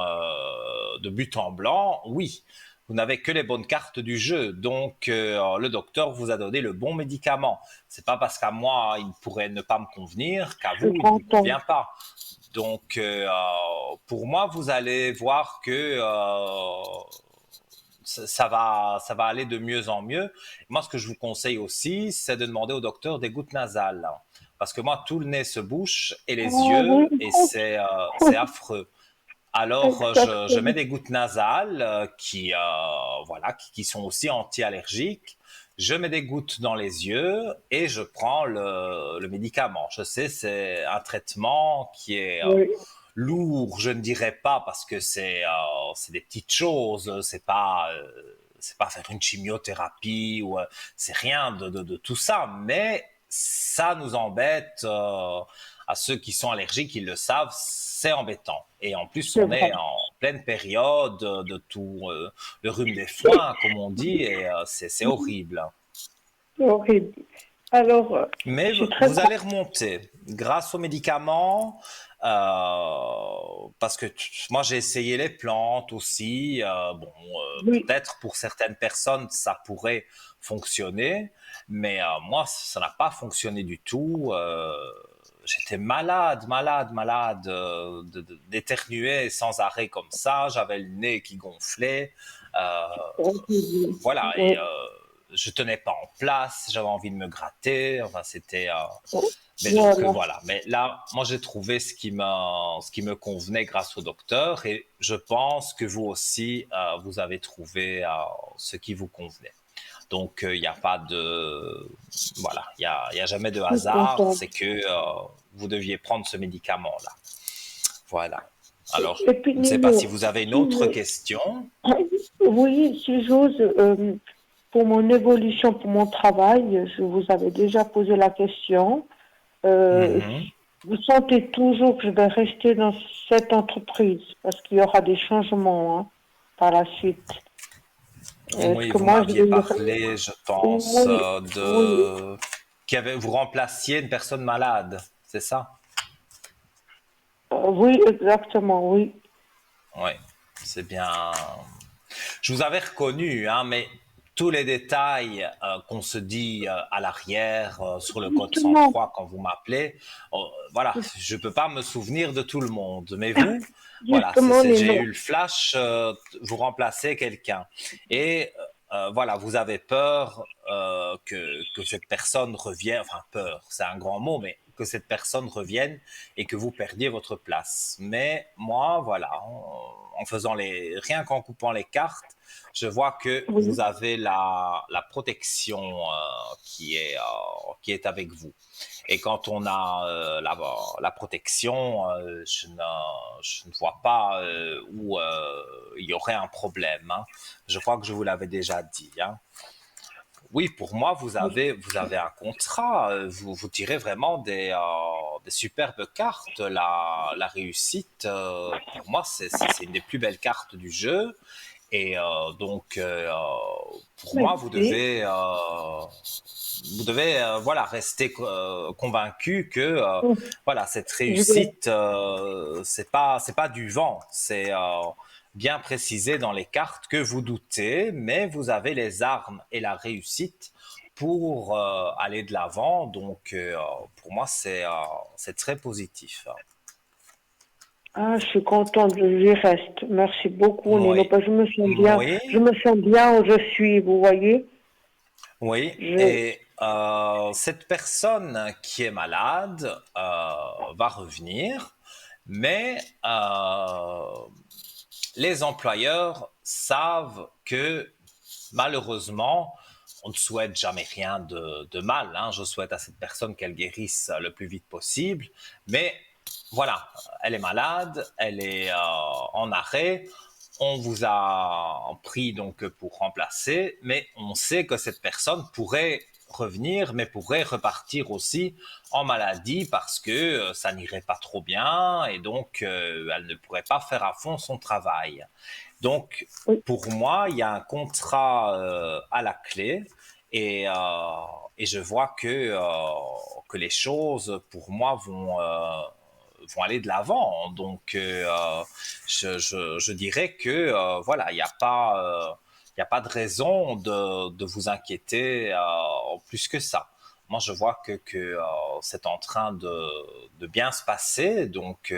de but en blanc, oui, vous n'avez que les bonnes cartes du jeu. Donc le docteur vous a donné le bon médicament. C'est pas parce qu'à moi il pourrait ne pas me convenir qu'à Je vous il ne vous t'entends. convient pas. Donc pour moi vous allez voir que ça va aller de mieux en mieux. Moi, ce que je vous conseille aussi, c'est de demander au docteur des gouttes nasales. Parce que moi, tout le nez se bouche et les Ah oui, yeux, et c'est affreux. Alors, je mets exactement. des gouttes nasales voilà, qui sont aussi anti-allergiques. je mets des gouttes dans les yeux et je prends le médicament. Je sais, c'est un traitement qui est Oui, lourd, je ne dirais pas, parce que c'est des petites choses, c'est pas faire une chimiothérapie ou c'est rien de tout ça, mais ça nous embête à ceux qui sont allergiques, ils le savent, c'est embêtant. Et en plus, c'est on vrai. est en pleine période de tout le rhume des foins, comme on dit, et c'est horrible. C'est horrible. Alors, Mais je suis très vous allez contente. remonter grâce aux médicaments, parce que moi j'ai essayé les plantes aussi. Bon, Oui, peut-être pour certaines personnes ça pourrait fonctionner, mais moi ça n'a pas fonctionné du tout. J'étais malade, d'éternuer sans arrêt comme ça. J'avais le nez qui gonflait. Euh, horrible. voilà, et Oui. je tenais pas en place, j'avais envie de me gratter, enfin c'était mais donc Voilà. voilà, mais là moi j'ai trouvé ce qui me convenait grâce au docteur et je pense que vous aussi vous avez trouvé ce qui vous convenait. Donc il n'y a pas de voilà, il y a jamais de Je suis hasard, contente. c'est que vous deviez prendre ce médicament là. Voilà. Alors, Et puis, je ne sais pas si Nino, vous avez une si autre je- question. oui, si j'ose, pour mon évolution, pour mon travail, je vous avais déjà posé la question. Euh, Mhm. Vous sentez toujours que je vais rester dans cette entreprise parce qu'il y aura des changements, hein, par la suite. Est-ce Oui, que vous moi je m'aviez vais parlé, je pense, Oui, oui, de vous remplaciez une personne malade, c'est ça? oui, exactement, oui. Oui, c'est bien. Je vous avais reconnu, hein, mais tous les détails qu'on se dit à l'arrière sur le code Justement, 103 quand vous m'appelez, voilà, je peux pas me souvenir de tout le monde. Mais vous, voilà, justement, j'ai eu Nino. le flash, vous remplacez quelqu'un. Et voilà, vous avez peur que cette personne revienne, enfin peur, c'est un grand mot, mais que cette personne revienne et que vous perdiez votre place. Mais moi, voilà, en faisant rien qu'en coupant les cartes, je vois que Oui, vous avez la protection qui est avec vous. Et quand on a la protection, je ne vois pas où il y aurait un problème, hein. Je crois que je vous l'avais déjà dit, hein. Oui, pour moi, vous avez un contrat. Vous tirez vraiment des superbes cartes. La réussite, pour moi, c'est une des plus belles cartes du jeu. Et donc, pour moi, merci. vous devez voilà, rester convaincu que voilà, cette Je vais, réussite, c'est pas du vent. C'est bien précisé dans les cartes que vous doutez, mais vous avez les armes et la réussite pour aller de l'avant. Donc, pour moi, c'est très positif. je suis contente, j'y reste. Merci beaucoup, Nino, Oui, parce que je oui. me sens bien où je suis, vous voyez. Oui, Je, et cette personne qui est malade va revenir, mais les employeurs savent que malheureusement, on ne souhaite jamais rien de mal, hein. Je souhaite à cette personne qu'elle guérisse le plus vite possible, mais voilà, elle est malade, elle est en arrêt. On vous a pris donc pour remplacer, mais on sait que cette personne pourrait revenir, mais pourrait repartir aussi en maladie parce que ça n'irait pas trop bien et donc elle ne pourrait pas faire à fond son travail. Donc, oui, pour moi, il y a un contrat à la clé et, et je vois que les choses, pour moi, vont aller de l'avant. Donc, je dirais que voilà, il y a pas de raison de vous inquiéter plus que ça. Moi, je vois que c'est en train de bien se passer, donc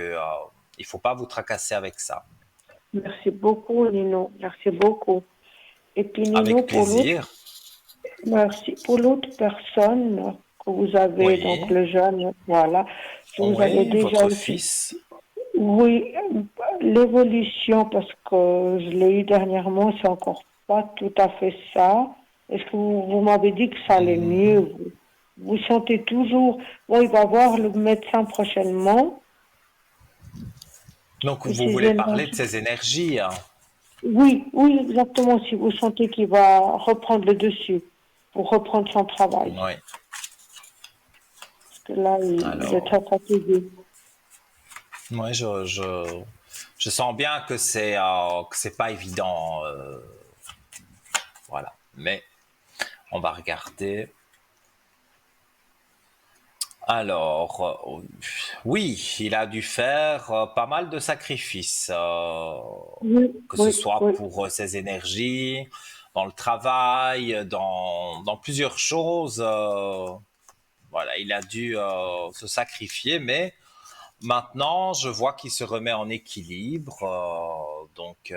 il faut pas vous tracasser avec ça. merci beaucoup, Nino. Merci beaucoup. Et puis, Nino, Avec plaisir. merci. Pour l'autre personne que vous avez, donc Oui, le jeune, voilà, je vous avais oui, déjà votre aussi. fils. Oui, l'évolution, parce que je l'ai eu dernièrement, c'est encore pas tout à fait ça. Est-ce que vous m'avez dit que ça allait mieux? Mhm. Vous sentez toujours... Bon, il va voir le médecin prochainement. Donc, Et vous ces voulez parler de énergies... ces énergies, hein? Oui, oui, exactement. Si vous sentez qu'il va reprendre le dessus pour reprendre son travail. Oui. Parce que là, il est très Alors, fatigué. moi, je sens bien que c'est pas évident, voilà. Mais on va regarder. Alors, oui, il a dû faire pas mal de sacrifices, Oui, que ce oui, soit oui. pour ses énergies, dans le travail, dans plusieurs choses. Voilà, il a dû se sacrifier, mais maintenant, je vois qu'il se remet en équilibre. Donc,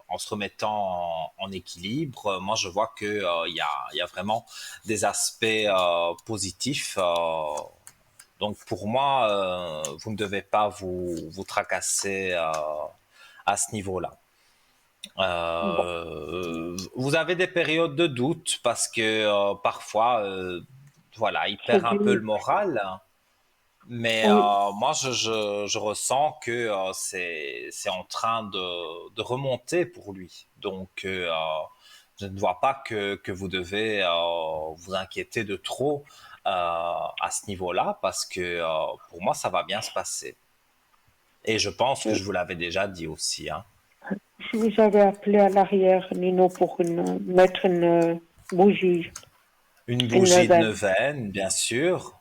en se remettant en équilibre, moi, je vois que il y a vraiment des aspects positifs. Donc, pour moi, vous ne devez pas vous tracasser à ce niveau-là. Bon, Vous avez des périodes de doute parce que parfois, voilà, il c'est perd un peu dur. le moral. Mais Oui, moi, je ressens que c'est en train de remonter pour lui. Donc, je ne vois pas que vous devez vous inquiéter de trop à ce niveau-là, parce que pour moi, ça va bien se passer. Et je pense que je, je vous l'avais déjà dit aussi, hein. je vous avais appelé à l'arrière, Nino, pour mettre une bougie, Une une bougie de neuvaine. neuvaine, bien sûr.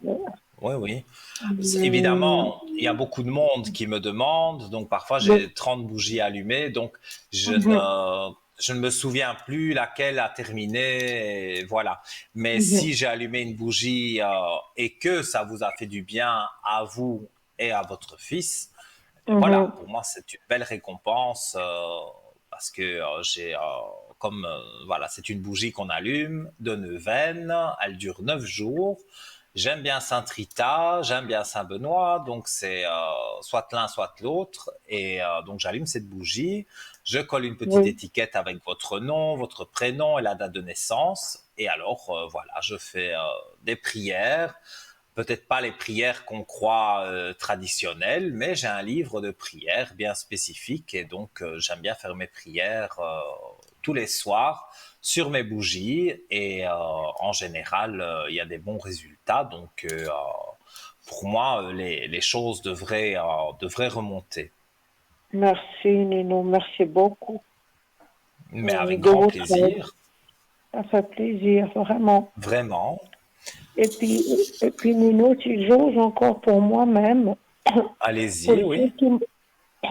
Oui, oui. Hum, Évidemment, il y a beaucoup de monde qui me demande, donc parfois oui, j'ai 30 bougies allumées, donc mhm, je ne me souviens plus laquelle a terminé, et voilà. Mais mhm, si j'ai allumé une bougie et que ça vous a fait du bien à vous et à votre fils, voilà, mhm. pour moi c'est une belle récompense parce que comme voilà, c'est une bougie qu'on allume de neuvaine, elle dure 9 jours. J'aime bien Sainte Rita, j'aime bien Saint Benoît, donc c'est soit l'un soit l'autre. Et donc j'allume cette bougie, je colle une petite Oui, étiquette avec votre nom, votre prénom et la date de naissance. Et alors voilà, je fais des prières. Peut-être pas les prières qu'on croit traditionnelles, mais j'ai un livre de prières bien spécifique et donc j'aime bien faire mes prières tous les soirs sur mes bougies et en général il y a des bons résultats. Donc pour moi les choses devraient remonter. merci, Nino, merci beaucoup Mais avec de grand votre aide. plaisir, Ça fait plaisir, vraiment. vraiment. Et puis Nino, si j'ose encore pour moi-même, pour Allez-y, le oui.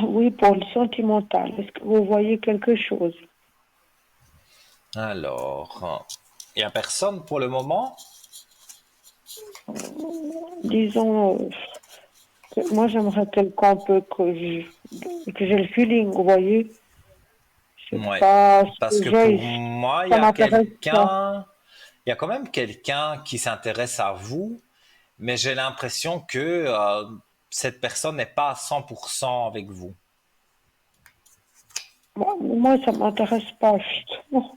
oui, pour le sentimental, est-ce que vous voyez quelque chose? Alors, il n'y a personne pour le moment? Disons, moi j'aimerais quelqu'un peu que j'ai le feeling, vous voyez? Je sais Ouais. pas ce Parce que que j'ai, pour moi, ça m'intéresse pas. il y a quand même quelqu'un qui s'intéresse à vous, mais j'ai l'impression que cette personne n'est pas à 100% avec vous. Moi, ça m'intéresse pas, justement.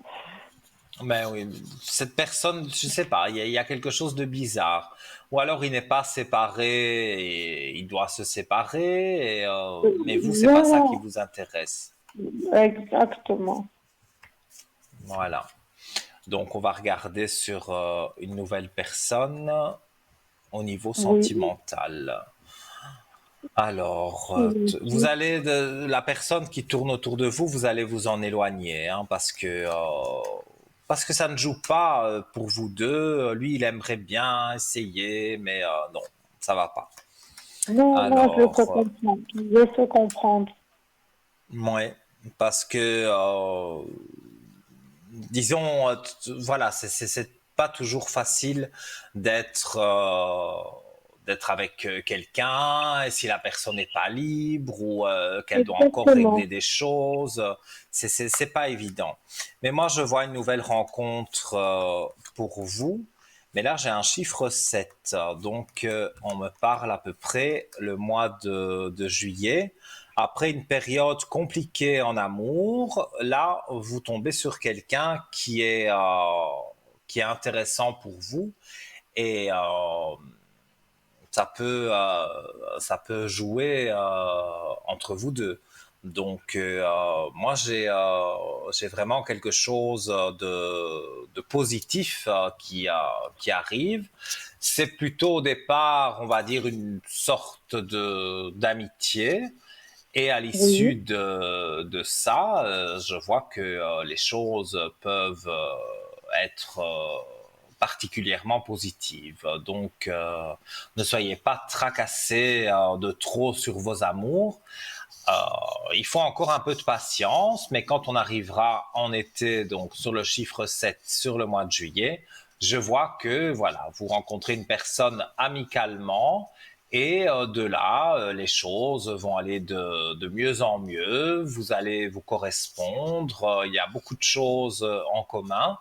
Mais oui, cette personne, je sais pas, il y a quelque chose de bizarre. Ou alors il n'est pas séparé et il doit se séparer, mais vous, c'est pas ça qui Non, vous intéresse. exactement. Voilà. Donc on va regarder sur une nouvelle personne au niveau Oui, sentimental. Alors, oui, vous allez la personne qui tourne autour de vous, vous allez vous en éloigner, hein, parce que ça ne joue pas pour vous deux. Lui, il aimerait bien essayer, mais non, ça va pas. non, non, je le fais Alors, comprendre. Je le fais comprendre. ouais, parce que disons, voilà, c'est pas toujours facile d'être d'être avec quelqu'un, et si la personne n'est pas libre ou qu'elle doit encore régler Exactement. des choses, c'est pas évident. Mais moi, je vois une nouvelle rencontre pour vous, Mais là, j'ai un chiffre 7. Donc, on me parle à peu près le mois de juillet. Après une période compliquée en amour, là, vous tombez sur quelqu'un qui est intéressant pour vous et ça peut jouer entre vous deux. Donc, moi, j'ai vraiment quelque chose de positif qui arrive. C'est plutôt au départ, on va dire, une sorte d'amitié. Et à l'issue Oui, de ça, je vois que les choses peuvent être particulièrement positives. Donc, ne soyez pas tracassés de trop sur vos amours. Euh, il faut encore un peu de patience, mais quand on arrivera en été, donc sur le chiffre 7, sur le mois de juillet, je vois que voilà, vous rencontrez une personne amicalement et de là, les choses vont aller de mieux en mieux, vous allez vous correspondre, il y a beaucoup de choses en commun.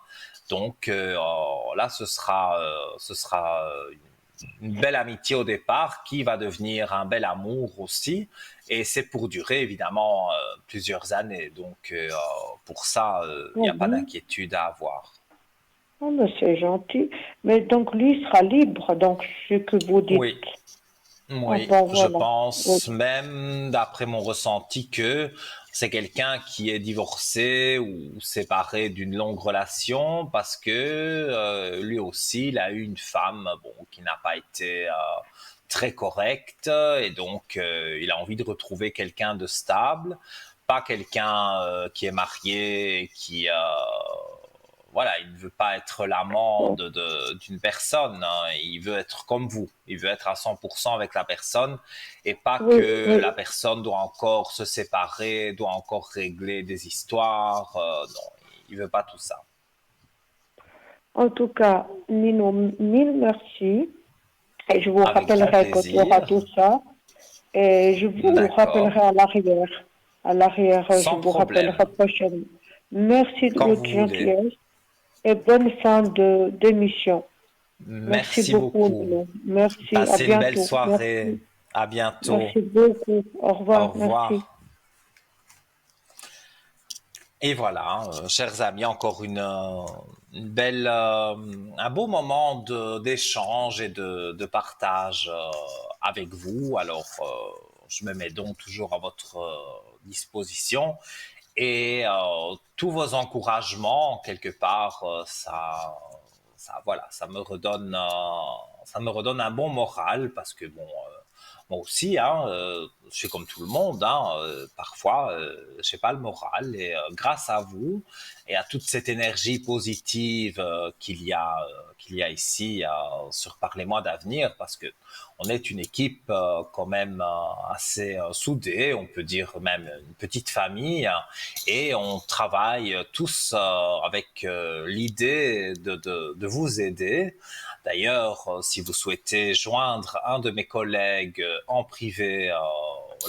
Donc là, ce sera une belle amitié au départ qui va devenir un bel amour aussi. Et c'est pour durer évidemment plusieurs années. Donc pour ça, il n'y ah a pas bon. d'inquiétude à avoir. Ah, mais c'est gentil. Mais donc, lui sera libre, donc, ce que vous dites. Oui, Ah oui, bon, je voilà. Oui, pense même, d'après mon ressenti, que c'est quelqu'un qui est divorcé ou séparé d'une longue relation parce que lui aussi, il a eu une femme, bon, qui n'a pas été très correcte et donc il a envie de retrouver quelqu'un de stable, pas quelqu'un qui est marié, et qui voilà, il ne veut pas être l'amant bon, d'une personne, hein. Il veut être comme vous. Il veut être à 100% avec la personne et pas oui, que oui. la personne doit encore se séparer, doit encore régler des histoires. Non, il veut pas tout ça. En tout cas, Nino, mille merci. Et je vous Avec grand rappellerai quand il y aura plaisir. tout ça. Et je vous D'accord. rappellerai à l'arrière. À l'arrière, je Sans vous rappellerai problème. prochainement. Merci de Quand votre vous voulez. gentillesse et bonne fin de d'émission. Merci Merci beaucoup, beaucoup. Nino. Merci. À Passez une belle bientôt. soirée. Merci. À bientôt. Merci beaucoup. Au Au revoir. Merci. revoir. Et voilà, chers amis, encore une belle, un beau moment d'échange et de partage avec vous. Alors, je me mets donc toujours à votre disposition et tous vos encouragements, quelque part, voilà, ça me redonne un bon moral parce que bon. Moi aussi, hein, je suis comme tout le monde, hein, parfois, je n'ai pas le moral. Et grâce à vous et à toute cette énergie positive qu'il y a ici sur Parlez-moi d'avenir, parce que on est une équipe quand même assez soudée, on peut dire même une petite famille, hein, et on travaille tous avec l'idée de vous aider. D'ailleurs, si vous souhaitez joindre un de mes collègues en privé,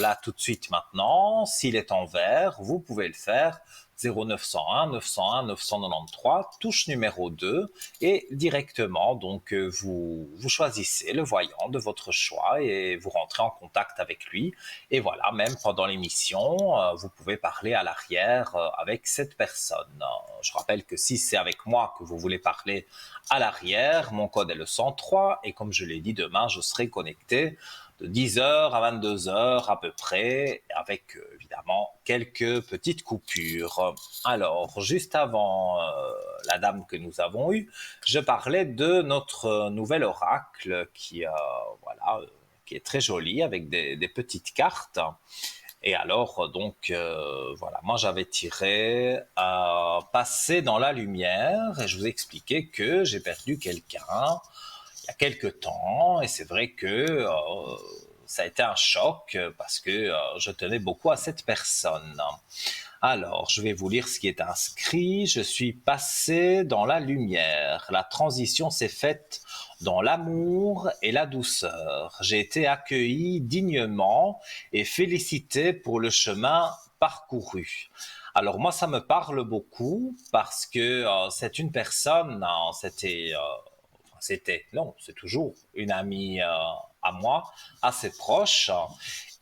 là tout de suite maintenant, s'il est en vert, vous pouvez le faire. 0901 901 993, touche numéro 2, et directement, donc, vous choisissez le voyant de votre choix et vous rentrez en contact avec lui. Et voilà, même pendant l'émission, vous pouvez parler à l'arrière avec cette personne. Je rappelle que si c'est avec moi que vous voulez parler à l'arrière, mon code est le 103 et comme je l'ai dit, demain, je serai connecté de 10h à 22h à peu près, avec évidemment quelques petites coupures. Alors, juste avant la dame que nous avons eue, je parlais de notre nouvel oracle voilà, qui est très joli avec des petites cartes. Et alors, donc, voilà, moi j'avais tiré passer dans la lumière et je vous expliquais que j'ai perdu quelqu'un il y a quelques temps et c'est vrai que ça a été un choc parce que je tenais beaucoup à cette personne. Alors, je vais vous lire ce qui est inscrit. Je suis passé dans la lumière. La transition s'est faite dans l'amour et la douceur. J'ai été accueilli dignement et félicité pour le chemin parcouru. Alors moi, ça me parle beaucoup parce que c'est une personne, c'était, non, c'est toujours une amie à moi, assez proche.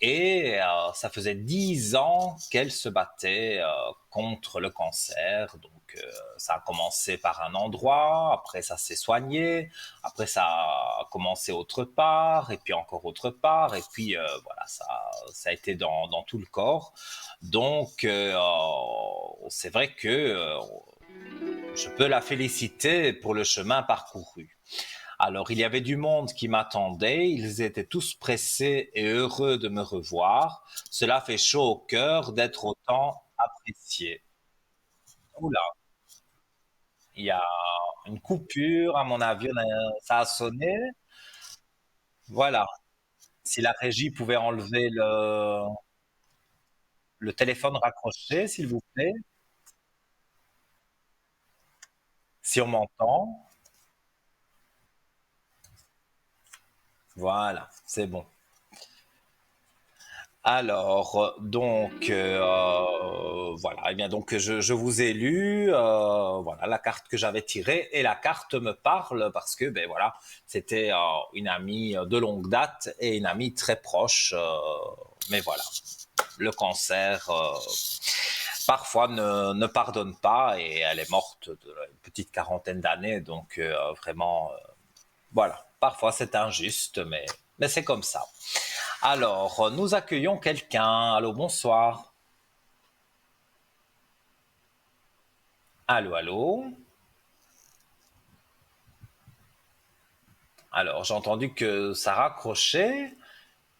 Et ça faisait 10 ans qu'elle se battait contre le cancer. Donc ça a commencé par un endroit, après ça s'est soigné, après ça a commencé autre part, et puis encore autre part, et puis voilà, ça a été dans tout le corps. Donc c'est vrai que je peux la féliciter pour le chemin parcouru. Alors, il y avait du monde qui m'attendait, ils étaient tous pressés et heureux de me revoir. Cela fait chaud au cœur d'être autant apprécié. Oula, il y a une coupure, à mon avis, ça a sonné. Voilà. Si la régie pouvait enlever le téléphone raccroché, s'il vous plaît, si on m'entend. Voilà, c'est bon. Alors, voilà, eh bien donc je vous ai lu, voilà la carte que j'avais tirée et la carte me parle parce que ben voilà, c'était une amie de longue date et une amie très proche, mais voilà, le cancer parfois ne pardonne pas et elle est morte de une petite quarantaine d'années, donc vraiment, voilà, parfois c'est injuste, mais c'est comme ça. Alors, nous accueillons quelqu'un. Allô, bonsoir. Allô, allô. Alors, j'ai entendu que ça raccrochait,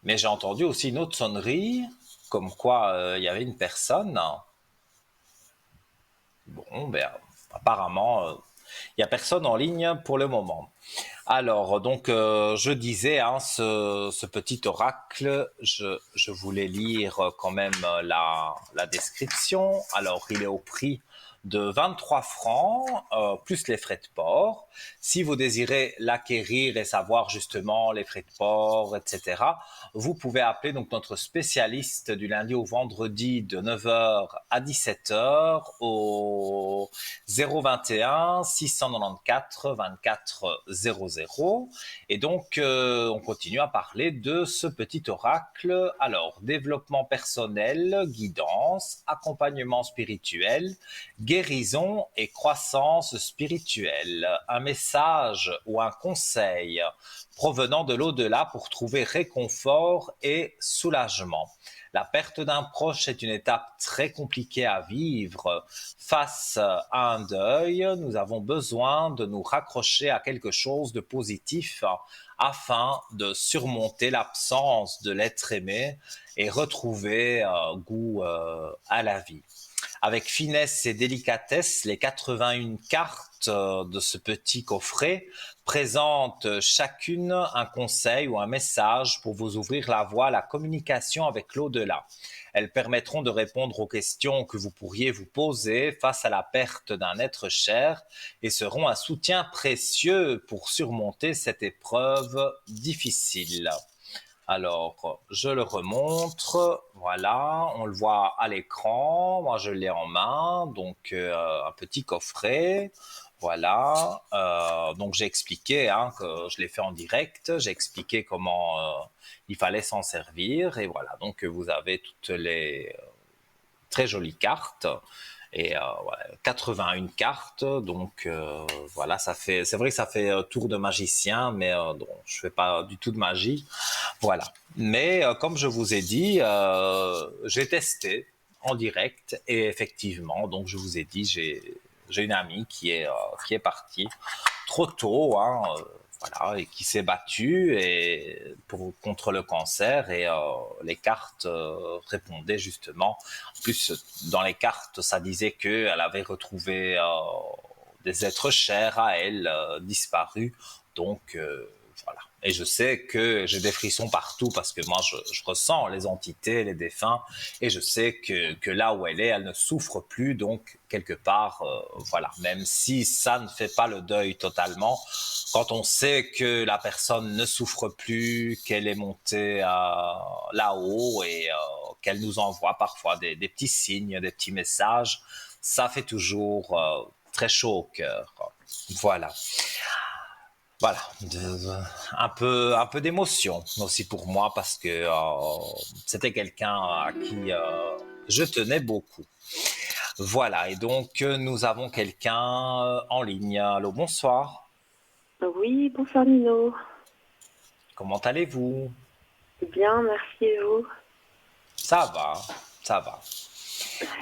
mais j'ai entendu aussi une autre sonnerie, comme quoi il y avait une personne. Bon, ben, apparemment, il n'y a personne en ligne pour le moment. Alors, donc, je disais, hein, ce petit oracle, je voulais lire quand même la description. Alors, il est au prix de 23 francs, plus les frais de port. Si vous désirez l'acquérir et savoir justement les frais de port, etc., vous pouvez appeler donc notre spécialiste du lundi au vendredi de 9h à 17h au 021 694 24 00. Et donc, on continue à parler de ce petit oracle. Alors, développement personnel, guidance, accompagnement spirituel, guérison et croissance spirituelle. Un message ou un conseil provenant de l'au-delà pour trouver réconfort et soulagement. La perte d'un proche est une étape très compliquée à vivre. Face à un deuil, nous avons besoin de nous raccrocher à quelque chose de positif afin de surmonter l'absence de l'être aimé et retrouver goût à la vie. Avec finesse et délicatesse, les 81 cartes de ce petit coffret présentent chacune un conseil ou un message pour vous ouvrir la voie à la communication avec l'au-delà. Elles permettront de répondre aux questions que vous pourriez vous poser face à la perte d'un être cher et seront un soutien précieux pour surmonter cette épreuve difficile. Alors, je le remontre, voilà, on le voit à l'écran, moi je l'ai en main, donc un petit coffret, voilà. Donc j'ai expliqué hein, que je l'ai fait en direct, j'ai expliqué comment il fallait s'en servir, et voilà, donc vous avez toutes les très jolies cartes. Et ouais, 81 cartes, donc voilà, ça fait, c'est vrai que ça fait tour de magicien, mais bon, je fais pas du tout de magie, voilà. Mais comme je vous ai dit, j'ai testé en direct et effectivement, donc je vous ai dit, j'ai une amie qui est partie trop tôt, hein, voilà, et qui s'est battue contre le cancer et les cartes répondaient justement. En plus, dans les cartes, ça disait qu'elle avait retrouvé des êtres chers à elle, disparus. Donc, voilà. Et je sais que j'ai des frissons partout parce que moi, je ressens les entités, les défunts, et je sais que là où elle est, elle ne souffre plus. Donc, quelque part, voilà, même si ça ne fait pas le deuil totalement, quand on sait que la personne ne souffre plus, qu'elle est montée là-haut et qu'elle nous envoie parfois des petits signes, des petits messages, ça fait toujours très chaud au cœur. Voilà. voilà, un peu d'émotion aussi pour moi parce que c'était quelqu'un à qui je tenais beaucoup. Voilà, et donc nous avons quelqu'un en ligne. Allô, bonsoir. Oui, bonsoir Nino. Comment allez-vous? Bien, merci et vous. Ça va, ça va.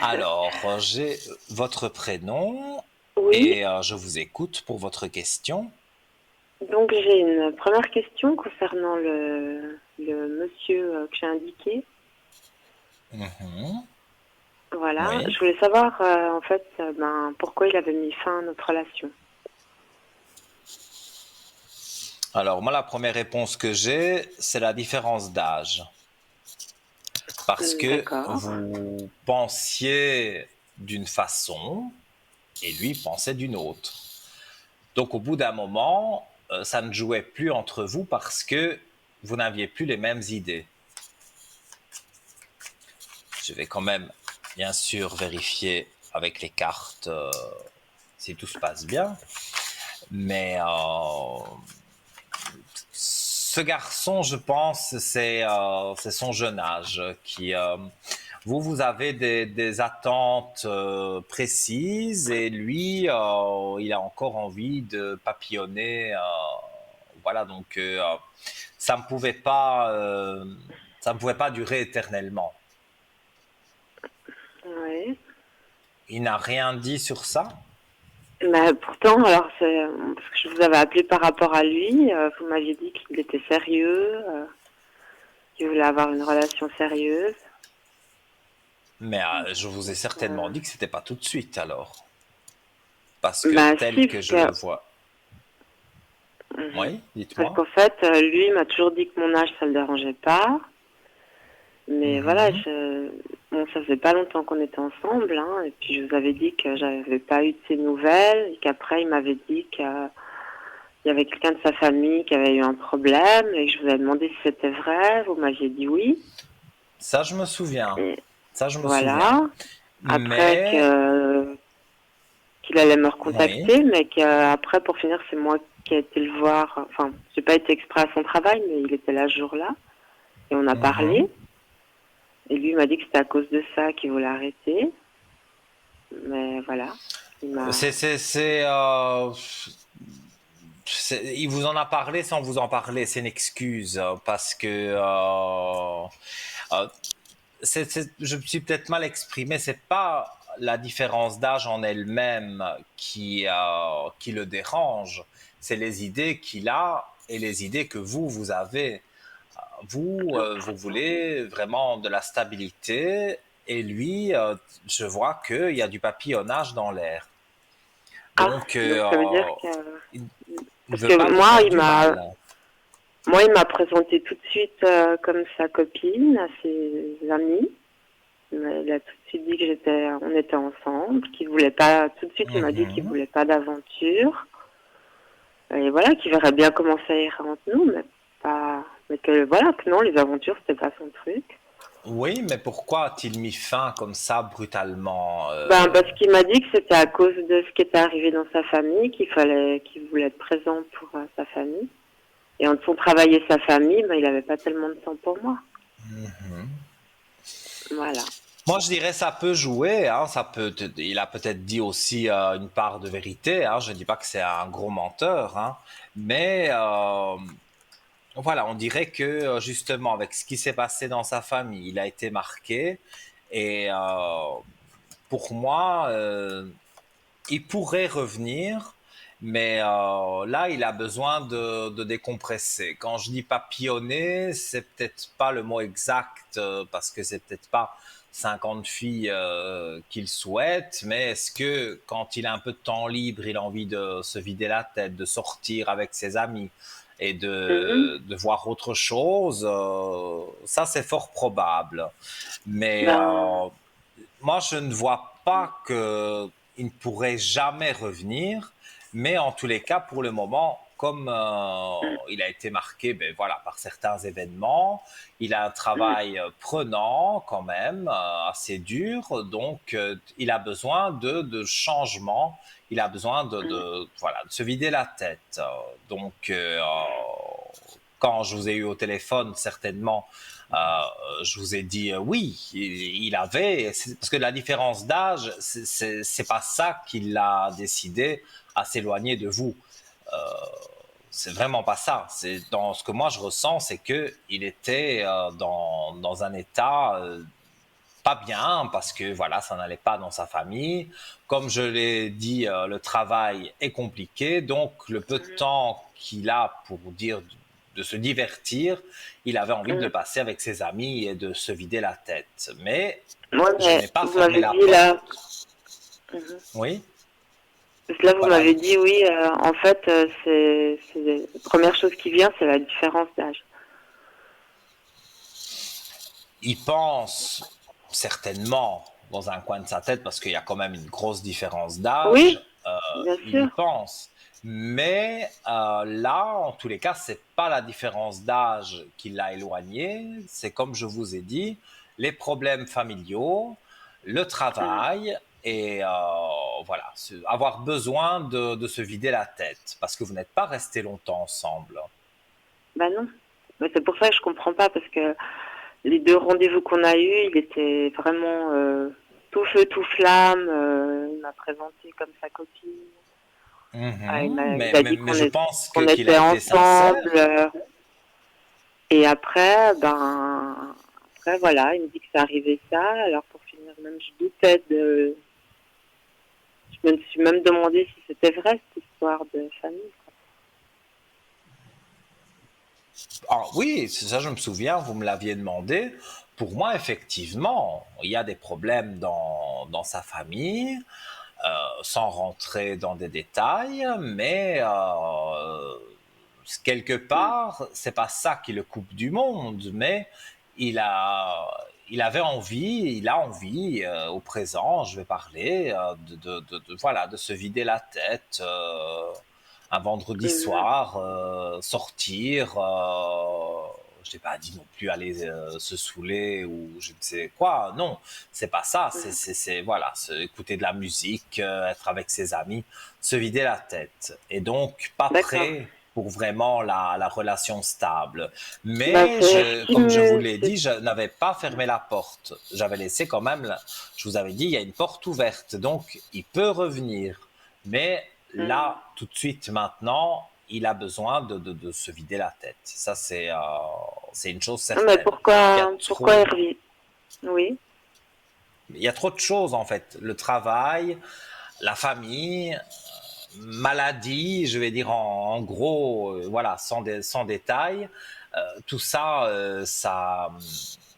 Alors, j'ai votre prénom Oui, et je vous écoute pour votre question. donc j'ai une première question concernant le monsieur que j'ai indiqué. Mhm. Voilà, Oui. je voulais savoir en fait pourquoi il avait mis fin à notre relation. Alors, moi, la première réponse que j'ai, c'est la différence d'âge. Parce que D'accord. vous pensiez d'une façon et lui pensait d'une autre. Donc, au bout d'un moment, ça ne jouait plus entre vous parce que vous n'aviez plus les mêmes idées. Je vais quand même, bien sûr, vérifier avec les cartes si tout se passe bien. Mais ce garçon, je pense, c'est son jeune âge qui. Vous avez des attentes précises et lui, il a encore envie de papillonner. Voilà, donc ça ne pouvait pas, ça ne pouvait pas durer éternellement. Oui. Il n'a rien dit sur ça. Mais pourtant, alors c'est parce que je vous avais appelé par rapport à lui. Vous m'aviez dit qu'il était sérieux, qu'il voulait avoir une relation sérieuse. Mais je vous ai Donc, certainement dit que c'était pas tout de suite alors. Parce que bah tel si, que parce je le que vois. mhm. Oui, Parce dites-moi. qu'en fait, lui m'a toujours dit que mon âge, ça le dérangeait pas. Mais voilà, Mhm. bon, ça faisait pas longtemps qu'on était ensemble, hein, et puis je vous avais dit que j'avais pas eu de ses nouvelles, et qu'après il m'avait dit qu'il y avait quelqu'un de sa famille qui avait eu un problème, et que je vous avais demandé si c'était vrai, vous m'aviez dit oui, Ça, je me souviens. et Ça, je me souviens. voilà. Après Mais, qu'il allait me oui. recontacter, mais qu'après, pour finir, c'est moi qui ai été le voir, enfin, j'ai pas été exprès à son travail, mais il était là ce jour-là, et on a Mhm. parlé, et lui il m'a dit que c'était à cause de ça qu'il voulait arrêter. Mais voilà, il m'a. Il vous en a parlé sans vous en parler. C'est une excuse parce que euh, je me suis peut-être mal exprimé. C'est pas la différence d'âge en elle-même qui le dérange. C'est les idées qu'il a et les idées que vous avez. Vous, vous voulez vraiment de la stabilité et lui, je vois qu'il y a du papillonnage dans l'air. Ah, Donc, donc ça veut dire que. il ne Parce veut que pas vous faire du mal. moi, il m'a présenté tout de suite comme sa copine à ses amis. Il a tout de suite dit que on était ensemble, qu'il voulait pas. Tout de suite, il m'a dit qu'il Mhm. voulait pas d'aventure. Et voilà, qu'il verrait bien comment ça irait entre nous, mais pas. Mais que voilà, que non, les aventures, c'était pas son truc. Oui, mais pourquoi a-t-il mis fin comme ça brutalement Ben, parce qu'il m'a dit que c'était à cause de ce qui était arrivé dans sa famille, qu'il voulait être présent pour sa famille. Et entre son travail et sa famille, ben, il n'avait pas tellement de temps pour moi. Voilà. Moi, je dirais ça peut jouer. Hein, il a peut-être dit aussi une part de vérité. Hein, je ne dis pas que c'est un gros menteur, hein, mais voilà, on dirait que justement avec ce qui s'est passé dans sa famille, il a été marqué. Et pour moi, il pourrait revenir, mais là, il a besoin de décompresser. Quand je dis papillonner, c'est peut-être pas le mot exact parce que c'est peut-être pas 50 filles qu'il souhaite, mais est-ce que quand il a un peu de temps libre, il a envie de se vider la tête, de sortir avec ses amis et Mhm. de voir autre chose, ça c'est fort probable. Mais Ben, moi, je ne vois pas qu'il ne pourrait jamais revenir, mais en tous les cas, pour le moment, comme il a été marqué ben, voilà, par certains événements, il a un travail prenant quand même, assez dur, donc il a besoin de changement, il a besoin Mhm. voilà, de se vider la tête. Donc, quand je vous ai eu au téléphone, certainement, je vous ai dit oui, il avait, parce que la différence d'âge, c'est pas ça qui l'a décidé à s'éloigner de vous. Euh, c'est vraiment pas ça. C'est dans ce que moi je ressens, c'est que il était dans un état pas bien parce que voilà, ça n'allait pas dans sa famille. Comme je l'ai dit, le travail est compliqué, donc le peu de Mhm. temps qu'il a pour dire de se divertir, il avait envie de le Mhm. passer avec ses amis et de se vider la tête. Mais Ouais, je mais n'ai pas vous fermé m'avez la dit là, porte. mhm. Oui, Parce que là vous voilà. m'avez dit oui, en fait, c'est la première chose qui vient, c'est la différence d'âge. Il pense certainement dans un coin de sa tête, parce qu'il y a quand même une grosse différence d'âge, Oui, bien il y sûr. pense. Mais là, en tous les cas, c'est pas la différence d'âge qui l'a éloigné, c'est comme je vous ai dit, les problèmes familiaux, le Mhm. travail et voilà, avoir besoin de se vider la tête, parce que vous n'êtes pas restés longtemps ensemble. Bah non. Mais c'est pour ça que je comprends pas parce que les deux rendez-vous qu'on a eus, il était vraiment tout feu tout flamme. Il m'a présenté comme sa copine. Ah, Mhm. il Mais, a mais, dit mais je pense qu'on qu'il a était été ensemble. sincère. Et après, après voilà, il me dit que ça arrivait ça. Alors pour finir, même je doutais de. Je me suis même demandé si c'était vrai cette histoire de famille. Ah oui, c'est ça, je me souviens, vous me l'aviez demandé. Pour moi, effectivement, il y a des problèmes dans sa famille, sans rentrer dans des détails, mais quelque Mm. part, c'est pas ça qui le coupe du monde, mais il a, il avait envie, il a envie au présent, je vais parler, voilà, de se vider la tête. Un vendredi Mhm. soir, sortir, je n'ai pas dit non plus aller se saouler ou je ne sais quoi, non, c'est pas ça, Mhm. voilà, écouter de la musique, être avec ses amis, se vider la tête. Et donc, pas D'accord. prêt pour vraiment la relation stable. Bah, Mais c'est ce qui comme je vous me. l'ai dit, je n'avais pas fermé la porte. J'avais laissé quand même, je vous avais dit, il y a une porte ouverte, donc il peut revenir. Mais Mhm. là, tout de suite, maintenant, il a besoin de se vider la tête. Ça, c'est une chose Non, mais certaine. Il y a pourquoi trop, il revient? Oui. il y a trop de choses, en fait. Le travail, la famille, maladie, je vais dire en gros, voilà, sans détail. Tout ça,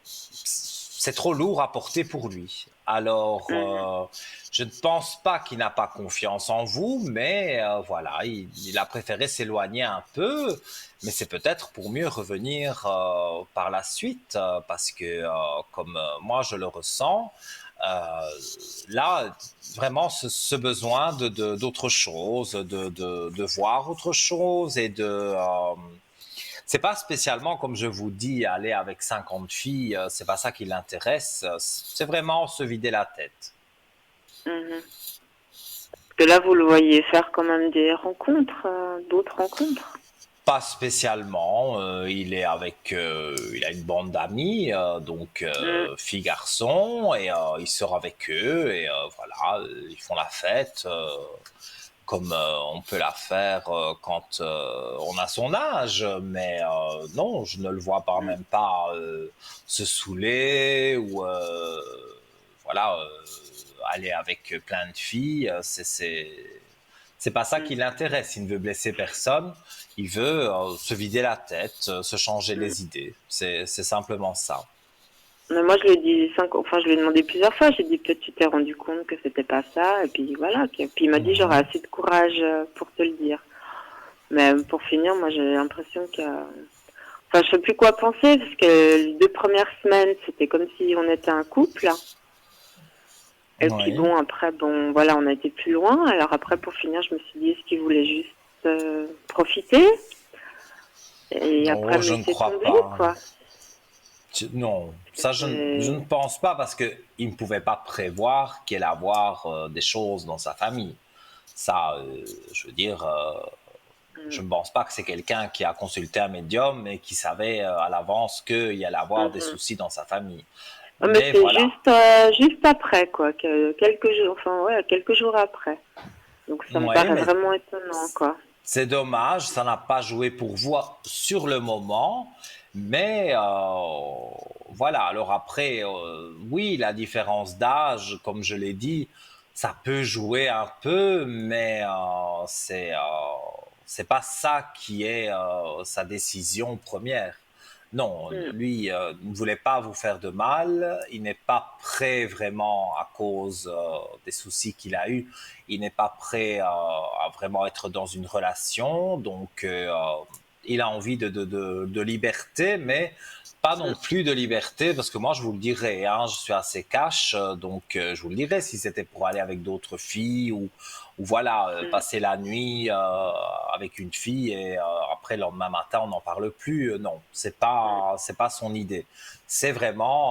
c'est trop lourd à porter pour lui. Alors, Mhm. je ne pense pas qu'il n'a pas confiance en vous, mais voilà, il a préféré s'éloigner un peu, mais c'est peut-être pour mieux revenir par la suite, parce que comme moi je le ressens, euh, là, vraiment ce besoin d'autre chose, de voir autre chose et c'est pas spécialement, comme je vous dis, aller avec 50 filles, c'est pas ça qui l'intéresse, c'est vraiment se vider la tête. Mhm. Parce que là, vous le voyez faire quand même des rencontres, d'autres rencontres. Pas spécialement, il a une bande d'amis, donc Mhm. filles, garçons, et il sort avec eux, et voilà, ils font la fête. Comme on peut la faire quand on a son âge, mais non, je ne le vois pas Mhm. même pas se saouler ou voilà aller avec plein de filles. C'est pas ça qui Mhm. l'intéresse. Il ne veut blesser personne. Il veut se vider la tête, se changer Mhm. les idées. C'est simplement ça. Mais moi, je lui ai dit enfin, je lui ai demandé plusieurs fois. J'ai dit peut-être tu t'es rendu compte que c'était pas ça, et puis voilà. Puis il m'a dit j'aurai Mhm. assez de courage pour te le dire. Mais pour finir, moi, j'ai l'impression que, enfin, je sais plus quoi penser parce que les 2 premières semaines, c'était comme si on était un couple. Et puis Oui. bon, après, bon, voilà, on a été plus loin. Alors après, pour finir, je me suis dit, est-ce qu'il voulait juste profiter et après Oh, me je ne laisser crois tomber, pas. quoi. Non, Que ça je ne c'est. pense pas parce qu'il ne pouvait pas prévoir qu'il allait avoir des choses dans sa famille. Ça, je veux dire, je Mm. ne pense pas que c'est quelqu'un qui a consulté un médium et qui savait à l'avance qu'il y allait avoir des Mhm. soucis dans sa famille. Ah, mais Mais c'est voilà, juste après, quoi, quelques jours, enfin, ouais, quelques jours après. Donc ça me oui, paraît mais vraiment étonnant, quoi. c'est dommage, ça n'a pas joué pour vous sur le moment, mais voilà. Alors après, oui, la différence d'âge, comme je l'ai dit, ça peut jouer un peu, mais c'est pas ça qui est sa décision première. Non, Mm. lui ne voulait pas vous faire de mal. Il n'est pas prêt vraiment à cause des soucis qu'il a eus. Il n'est pas prêt à vraiment être dans une relation. Donc, il a envie de liberté, mais pas non Mm. plus de liberté, parce que moi, je vous le dirais, hein, je suis assez cash, donc je vous le dirais si c'était pour aller avec d'autres filles ou voilà, Mm. passer la nuit avec une fille et après le lendemain matin, on n'en parle plus. Non, Mm. c'est pas son idée. C'est vraiment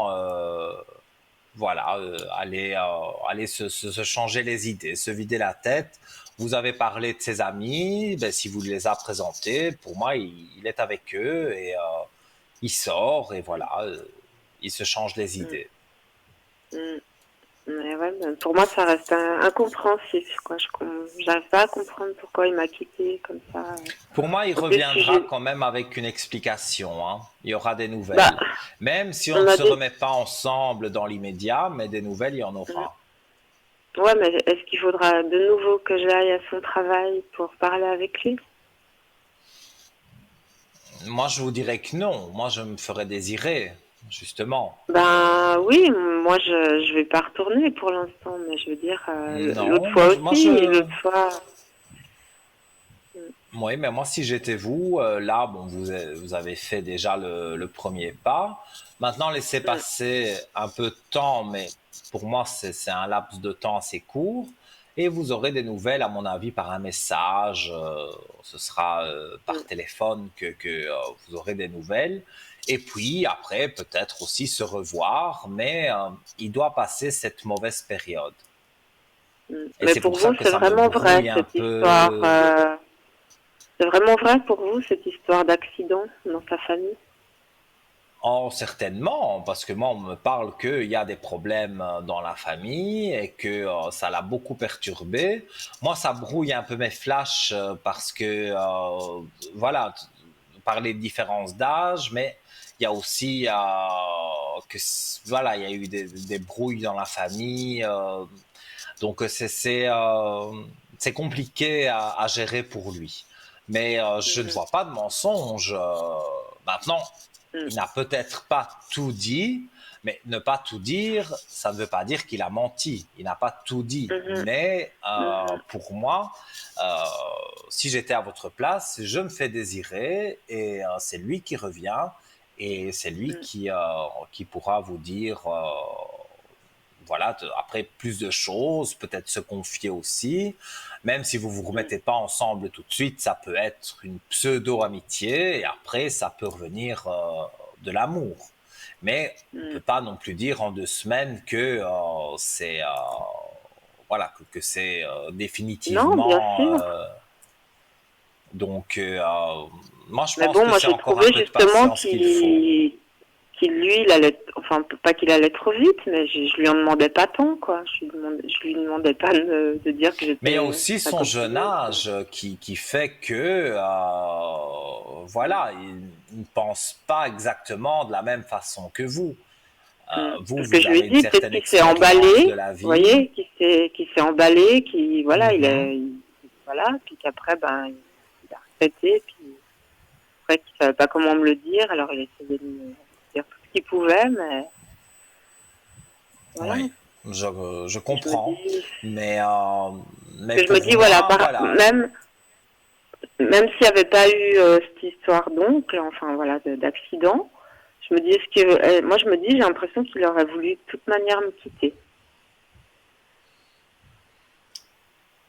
voilà, aller se changer les idées, se vider la tête. Vous avez parlé de ses amis, ben, si vous les a présentés, pour moi, il est avec eux et il sort et voilà, il se change les Mm. idées. Mm. Mais ouais, ben, pour moi, ça reste incompréhensif, quoi. J'arrive pas à comprendre pourquoi il m'a quitté comme ça. Pour moi, il En plus, reviendra quand même avec une explication, hein. Il y aura des bah, nouvelles. Même si on on ne a se des, remet pas ensemble dans l'immédiat, mais des nouvelles, il y en Mm. aura. Ouais, mais est-ce qu'il faudra de nouveau que j'aille à son travail pour parler avec lui? Moi, je vous dirais que non. Moi, je me ferais désirer, justement. Ben oui, moi je vais pas retourner pour l'instant, mais je veux dire l'autre Non, fois aussi, l'autre fois. Mm. Oui, mais moi, si j'étais vous, là, bon, vous avez fait déjà le premier pas. Maintenant, laissez Mm. passer un peu de temps, mais pour moi, c'est un laps de temps assez court. Et vous aurez des nouvelles, à mon avis, par un message. Ce sera par Mm. téléphone que vous aurez des nouvelles. Et puis, après, peut-être aussi se revoir, mais il doit passer cette mauvaise période. Mm. Et Mais c'est pour pour ça vous, que c'est ça me vraiment vrai brouille un cette histoire. peu. C'est vraiment vrai pour vous cette histoire d'accident dans sa famille? Oh, certainement, parce que moi, on me parle qu'il y a des problèmes dans la famille et que ça l'a beaucoup perturbé. Moi, ça brouille un peu mes flashs parce que, voilà, parler de différence d'âge, mais il y a aussi voilà, il y a eu des brouilles dans la famille. Donc, c'est compliqué à gérer pour lui. Mais je ne Mhm. vois pas de mensonge. Maintenant, Mm. il n'a peut-être pas tout dit, mais ne pas tout dire, ça ne veut pas dire qu'il a menti. Il n'a pas tout dit. Mhm. Mais Mhm. pour moi, euh, si j'étais à votre place, je me fais désirer et c'est lui qui revient et c'est lui Mm. qui pourra vous dire, voilà, après plus de choses, peut-être se confier aussi. Même si vous vous Mm. remettez pas ensemble tout de suite, ça peut être une pseudo-amitié et après, ça peut revenir de l'amour. Mais on Mm. peut pas non plus dire en 2 semaines que c'est voilà que c'est Non, bien définitivement. sûr. Donc, moi, je Mais pense bon, que moi c'est j'ai encore un trouvé peu de justement patience qu'il faut. qu'il lui, il allait, enfin pas qu'il allait trop vite, mais je lui en demandais pas tant, quoi. Je lui demandais pas de dire que Mais il y a j'étais aussi sa son jeune copine. âge qui fait que, voilà, il ne pense pas exactement de la même façon que vous. Vous, Ce que vous je lui ai avez une dit, peut-être certaine qu'il s'est expérience de emballé, la vous vie. voyez, qu'il s'est emballé, voilà, Mhm. voilà, puis qu'après, ben, il a regretté, puis après, qu'il savait pas comment me le dire, alors il essayait de me dire tout ce qu'il pouvait, mais voilà. Oui, je Et je me comprends. dis, Mais, euh, mais je me pour dis, voilà, moi, voilà. même s'il n'y avait pas eu cette histoire d'oncle, enfin voilà, d'accident, je me dis, moi je me dis, j'ai l'impression qu'il aurait voulu de toute manière me quitter.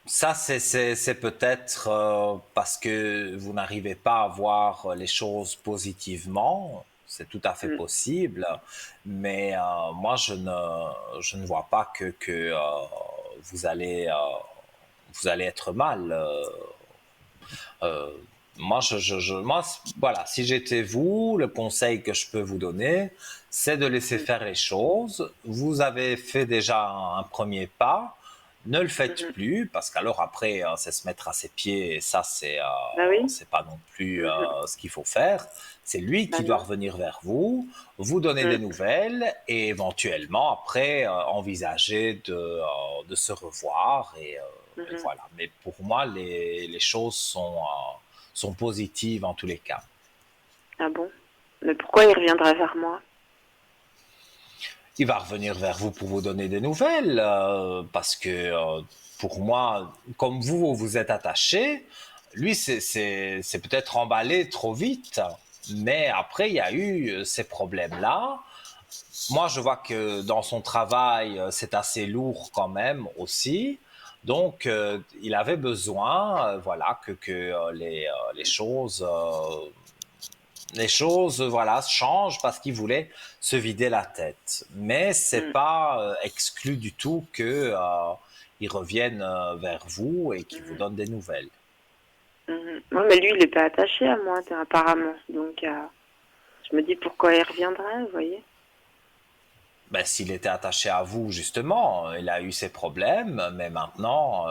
Ça, c'est peut-être parce que vous n'arrivez pas à voir les choses positivement. C'est tout à fait Mm. possible. Mais moi, je ne vois pas que vous allez vous allez être mal. Euh, moi, voilà, si j'étais vous, le conseil que je peux vous donner, c'est de laisser faire les choses. Vous avez fait déjà un premier pas. Ne le faites Mhm. plus, parce qu'alors après, c'est se mettre à ses pieds, et ça, Bah oui. c'est pas non plus Mhm. ce qu'il faut faire. C'est lui Bah qui doit non. revenir vers vous, vous donner des Mm. nouvelles, et éventuellement, après, envisager de se revoir, et Mhm. voilà. Mais pour moi, les choses sont positives en tous les cas. Ah bon? Mais pourquoi il reviendrait vers moi? Il va revenir vers vous pour vous donner des nouvelles, parce que pour moi, comme vous vous êtes attaché, lui, c'est peut-être emballé trop vite, mais après, il y a eu ces problèmes-là. Moi, je vois que dans son travail, c'est assez lourd quand même aussi. Donc, il avait besoin, voilà, que les choses, voilà, changent parce qu'il voulait se vider la tête. Mais c'est Mm. pas exclu du tout que il revienne vers vous et qu'il vous Mhm. donne des nouvelles. Mhm. Ouais, mais lui, il n'est pas attaché à moi, apparemment. Donc, je me dis pourquoi il reviendrait, vous voyez? Ben, s'il était attaché à vous, justement, il a eu ses problèmes, mais maintenant,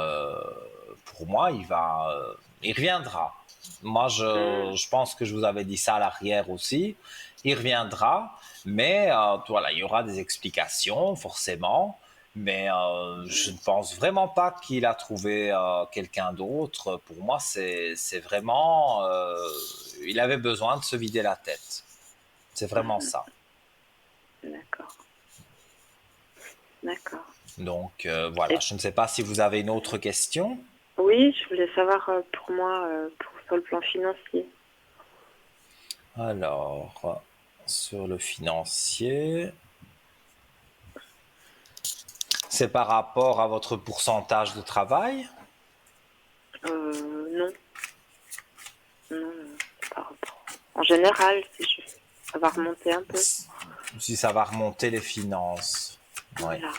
pour moi, il reviendra. Moi, Mm. je pense que je vous avais dit ça à l'arrière aussi. Il reviendra, mais voilà, il y aura des explications, forcément. Mais je Mm. ne pense vraiment pas qu'il a trouvé quelqu'un d'autre. Pour moi, c'est vraiment, il avait besoin de se vider la tête. C'est vraiment Mhm. ça. D'accord. D'accord. Donc voilà, Et je ne sais pas si vous avez une autre question. oui, je voulais savoir pour moi, sur le plan financier. Alors, sur le financier, c'est par rapport à votre pourcentage de travail. Non, non, non, c'est par rapport. En général, ça va remonter un peu. Si ça va remonter les finances. Oui. Voilà.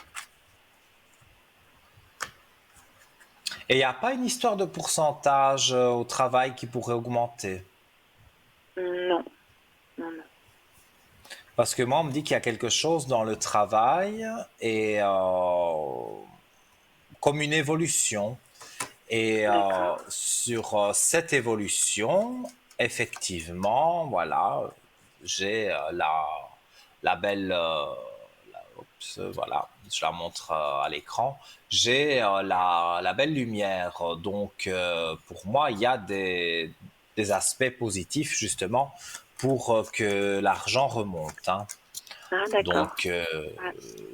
Et il n'y a pas une histoire de pourcentage au travail qui pourrait augmenter. Non, non, non. Parce que moi, on me dit qu'il y a quelque chose dans le travail et comme une évolution. Et D'accord. sur cette évolution, effectivement, voilà, j'ai la belle, oups, voilà, je la montre à l'écran, j'ai la belle lumière. Donc, pour moi, il y a des aspects positifs, justement, pour que l'argent remonte, hein. Ah, d'accord. Donc Ouais.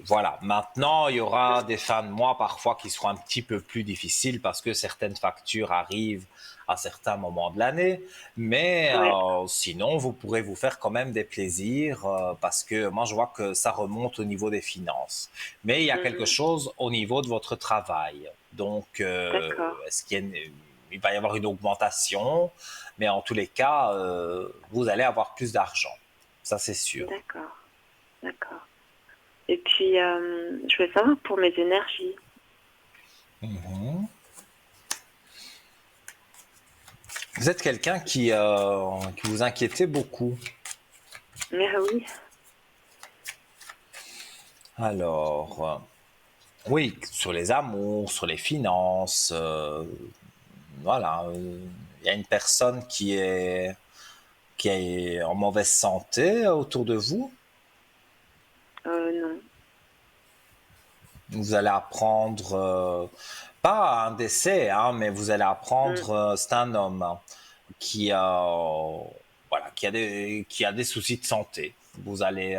voilà, maintenant il y aura Mhm. des fins de mois parfois qui seront un petit peu plus difficiles parce que certaines factures arrivent à certains moments de l'année, mais Ouais. sinon vous pourrez vous faire quand même des plaisirs parce que moi je vois que ça remonte au niveau des finances. Mais il y a quelque Mhm. chose au niveau de votre travail. Donc D'accord. est-ce il va y avoir une augmentation, mais en tous les cas, vous allez avoir plus d'argent. Ça c'est sûr. D'accord. D'accord. Et puis, je voulais savoir pour mes énergies. Mhm. Vous êtes quelqu'un qui vous inquiétait beaucoup. Mais oui. Alors, oui, sur les amours, sur les finances, voilà. Il y a une personne qui est en mauvaise santé autour de vous. Non. Vous allez apprendre, pas un décès, hein, mais vous allez Mm. apprendre, c'est un homme hein, qui, voilà, qui a des soucis de santé. Mm. Vous allez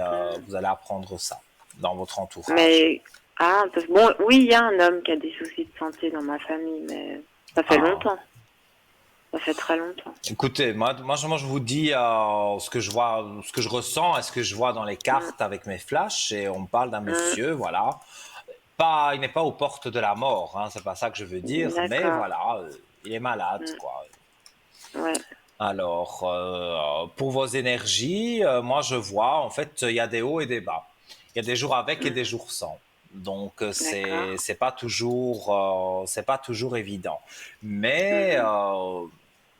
apprendre ça dans votre entourage. Mais, parce que bon, oui, il y a un homme qui a des soucis de santé dans ma famille, mais ça fait Ah. longtemps. Ça fait très longtemps. Écoutez, moi, je vous dis ce que je vois, ce que je ressens et ce que je vois dans les Mm. cartes avec mes flashs. Et on me parle d'un Mm. monsieur, voilà. Pas, il n'est pas aux portes de la mort, hein, c'est pas ça que je veux dire, mais D'accord. voilà, il est malade, Mm. quoi. Ouais. Alors, pour vos énergies, moi je vois, en fait, il y a des hauts et des bas. Il y a des jours avec et des Mhm. jours sans. Donc D'accord. c'est pas toujours évident. Mais Mhm.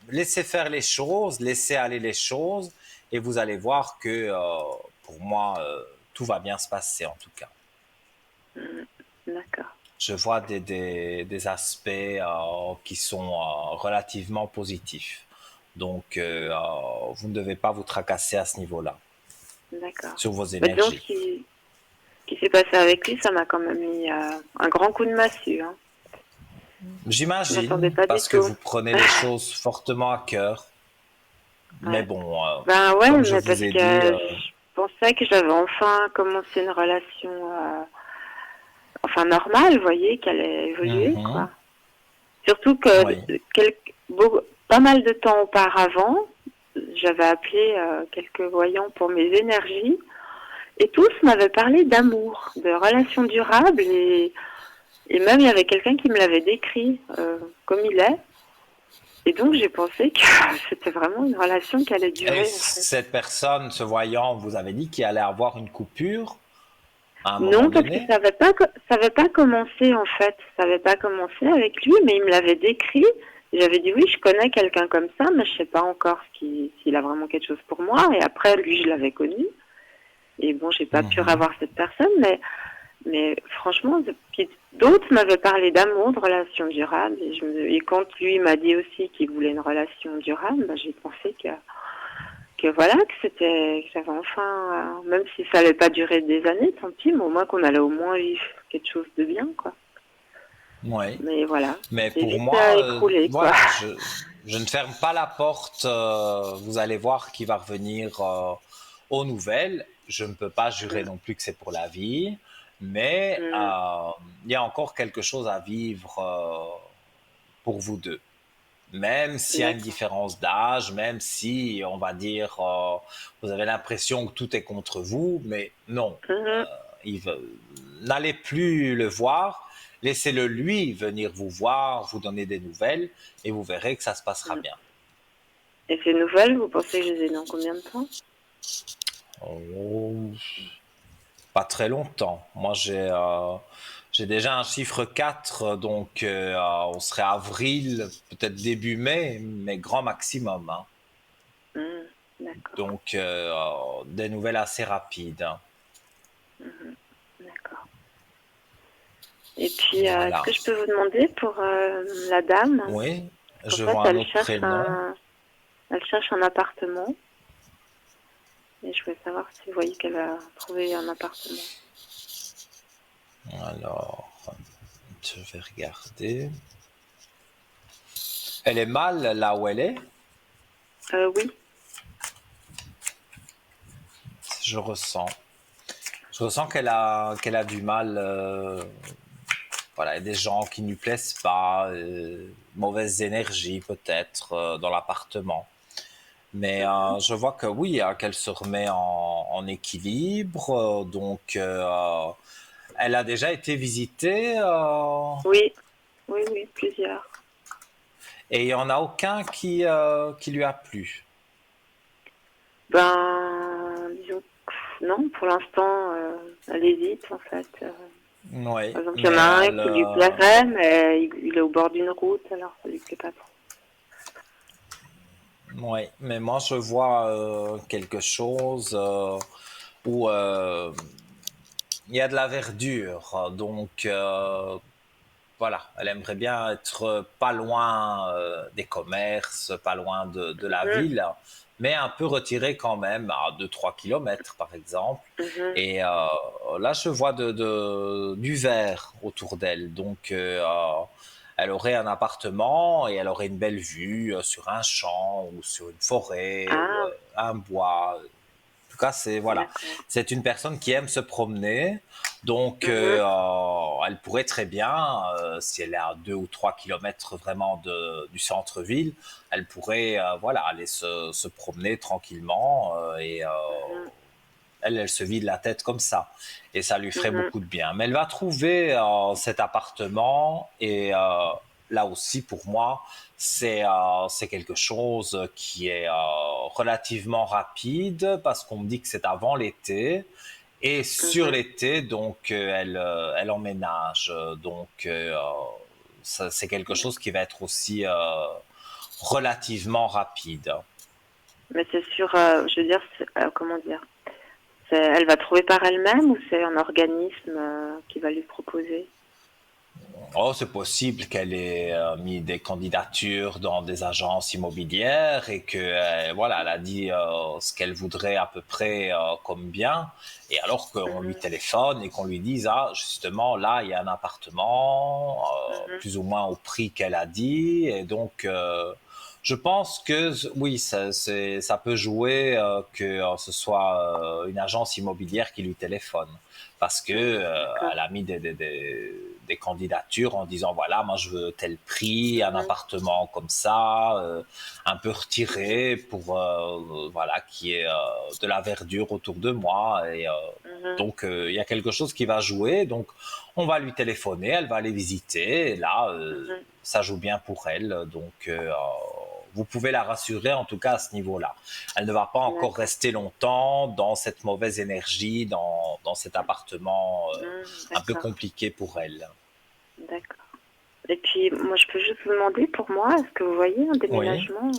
laissez faire les choses, laissez aller les choses, et vous allez voir que pour moi tout va bien se passer en tout cas. Mhm. D'accord. Je vois des aspects qui sont relativement positifs. Donc, vous ne devez pas vous tracasser à ce niveau-là, D'accord. sur vos Bah, disons, énergies. ce qui s'est passé avec lui, ça m'a quand même mis un grand coup de massue. Hein. Je m'attendais J'imagine, pas du parce que tout. vous prenez les choses fortement à cœur. Mais Ouais. bon, Ben ouais, comme je mais parce vous ai dit, que je pensais que j'avais enfin commencé une relation, enfin normale, vous voyez, qu'elle allait évoluer, mhm, quoi. Surtout que oui. pas mal de temps auparavant, j'avais appelé quelques voyants pour mes énergies et tous m'avaient parlé d'amour, de relations durables et même il y avait quelqu'un qui me l'avait décrit comme il est. Et donc j'ai pensé que c'était vraiment une relation qui allait Et durer en fait. cette personne, ce voyant, vous avez dit qu'il allait avoir une coupure à un moment Non, parce qu'il donné? savait pas, ça avait pas commencé en fait. Ça avait pas commencé avec lui, mais il me l'avait décrit. J'avais dit oui, je connais quelqu'un comme ça, mais je sais pas encore s'il a vraiment quelque chose pour moi. Et après, lui, je l'avais connu. Et bon, j'ai pas pu Mhm, revoir cette personne, mais franchement, puis d'autres m'avaient parlé d'amour, de relations durables. Et quand lui m'a dit aussi qu'il voulait une relation durable, j'ai pensé que voilà, que j'avais enfin, même si ça allait pas durer des années, tant pis, mais au moins qu'on allait au moins vivre quelque chose de bien, quoi. oui. Mais voilà, Mais c'est pour vite moi, écroulé, quoi. voilà, je ne ferme pas la porte. Vous allez voir qui va revenir aux nouvelles. Je ne peux pas jurer Mm, non plus que c'est pour la vie, mais mm, il y a encore quelque chose à vivre pour vous deux. Même s'il y a une d'accord. différence d'âge, même si, on va dire, vous avez l'impression que tout est contre vous, mais non, Mhm, il n'allez plus le voir, laissez-le lui venir vous voir, vous donner des nouvelles, et vous verrez que ça se passera mm. bien. Et ces nouvelles, vous pensez que je les ai dans combien de temps? Oh, pas très longtemps. Moi, j'ai déjà un chiffre 4, donc on serait avril, peut-être début mai, mais grand maximum, hein. Mm, d'accord, Donc, des nouvelles assez rapides, hein. mhm, d'accord. Et puis, est-ce Voilà. que je peux vous demander pour la dame? Oui, En je fait, vois un autre prénom. elle cherche un appartement. Et je voulais savoir si vous voyez qu'elle a trouvé un appartement. Alors, je vais regarder. Elle est mal là où elle est. Oui. Je ressens. Je ressens qu'elle a du mal. Voilà, il y a des gens qui ne lui plaisent pas, mauvaises énergies peut-être dans l'appartement. Mais Mhm. je vois que oui, qu'elle se remet en équilibre. Donc, elle a déjà été visitée Oui, oui, oui, plusieurs. et il n'y en a aucun qui lui a plu. Ben, disons non, pour l'instant, elle hésite en fait. Oui, Par exemple, il y en mais a un qui lui plairait, mais il est au bord d'une route, alors ça lui plaît pas trop. oui, mais moi je vois quelque chose où il y a de la verdure. Donc voilà, elle aimerait bien être pas loin des commerces, pas loin de la Mhm, ville, mais un peu retirée quand même, à 2-3 kilomètres par exemple. mhm. Et là, je vois du vert autour d'elle. Donc, elle aurait un appartement et elle aurait une belle vue sur un champ ou sur une forêt ou Ah, un bois. En tout cas, c'est voilà, d'accord. c'est une personne qui aime se promener, donc Mhm, elle pourrait très bien, si elle est à 2 ou 3 kilomètres vraiment du centre-ville, elle pourrait voilà aller se promener tranquillement et mhm, elle se vide la tête comme ça et ça lui ferait mhm, beaucoup de bien. Mais elle va trouver cet appartement et là aussi pour moi c'est quelque chose qui est relativement rapide parce qu'on me dit que c'est avant l'été Et sur Mhm. l'été, donc, elle emménage. Donc, c'est quelque chose qui va être aussi relativement rapide. Mais c'est sur, je veux dire, comment dire, elle va trouver par elle-même ou c'est un organisme qui va lui proposer? Oh, c'est possible qu'elle ait mis des candidatures dans des agences immobilières et que voilà, elle a dit ce qu'elle voudrait à peu près comme bien. Et alors qu'on lui Mhm, téléphone et qu'on lui dise ah justement là il y a un appartement mhm, plus ou moins au prix qu'elle a dit et donc je pense que oui ça peut jouer que ce soit une agence immobilière qui lui téléphone parce que d'accord. elle a mis des candidatures en disant voilà moi je veux tel prix un Mhm, appartement comme ça un peu retiré pour voilà qui est de la verdure autour de moi et mhm, donc il y a quelque chose qui va jouer donc on va lui téléphoner elle va aller visiter et là mhm. ça joue bien pour elle donc vous pouvez la rassurer en tout cas à ce niveau-là. Elle ne va pas encore D'accord. rester longtemps dans cette mauvaise énergie, dans cet appartement un peu D'accord. compliqué pour elle. D'accord. Et puis, moi, je peux juste vous demander, pour moi, est-ce que vous voyez un Oui. déménagement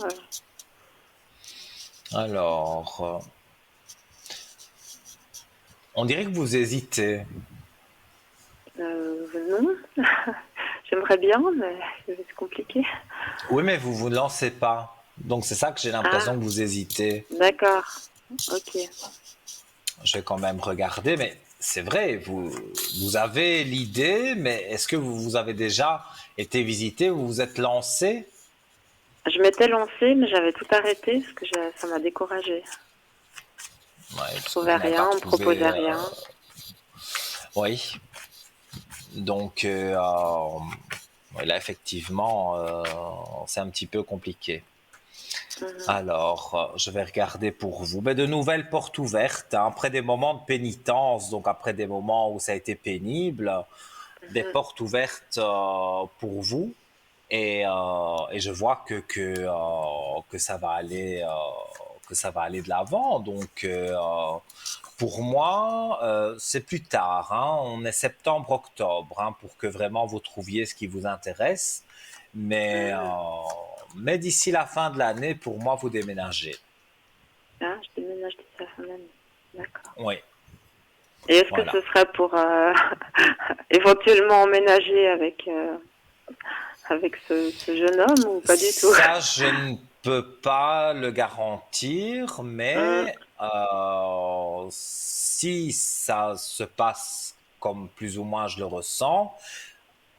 Alors, on dirait que vous hésitez. non. J'aimerais bien, mais c'est compliqué. Oui, mais vous vous lancez pas. Donc c'est ça que j'ai l'impression Ah, que vous hésitez. d'accord. Ok. Je vais quand même regarder, mais c'est vrai, vous avez l'idée, mais est-ce que vous avez déjà été visité, vous vous êtes lancé? Je m'étais lancée, mais j'avais tout arrêté parce que ça m'a découragée. Ouais, Je parce que trouvais vous n'avez pas rien, on me trouvé. proposait rien. Oui, donc ouais, là effectivement, c'est un petit peu compliqué. Mhm, Alors, je vais regarder pour vous. Mais de nouvelles portes ouvertes, hein, après des moments de pénitence, donc après des moments où ça a été pénible, des mhm, portes ouvertes pour vous. Et je vois que ça va aller de l'avant. Donc pour moi, c'est plus tard. Hein, on est septembre-octobre hein, pour que vraiment vous trouviez ce qui vous intéresse. Mais, euh, mhm. mais d'ici la fin de l'année, pour moi, vous déménagez. Ah, je déménage d'ici la fin de l'année. D'accord. Oui, Et est-ce que voilà. ce serait pour éventuellement emménager avec ce jeune homme ou pas du tout? Ça, je ne peux pas le garantir, Hum, mais si ça se passe comme plus ou moins je le ressens,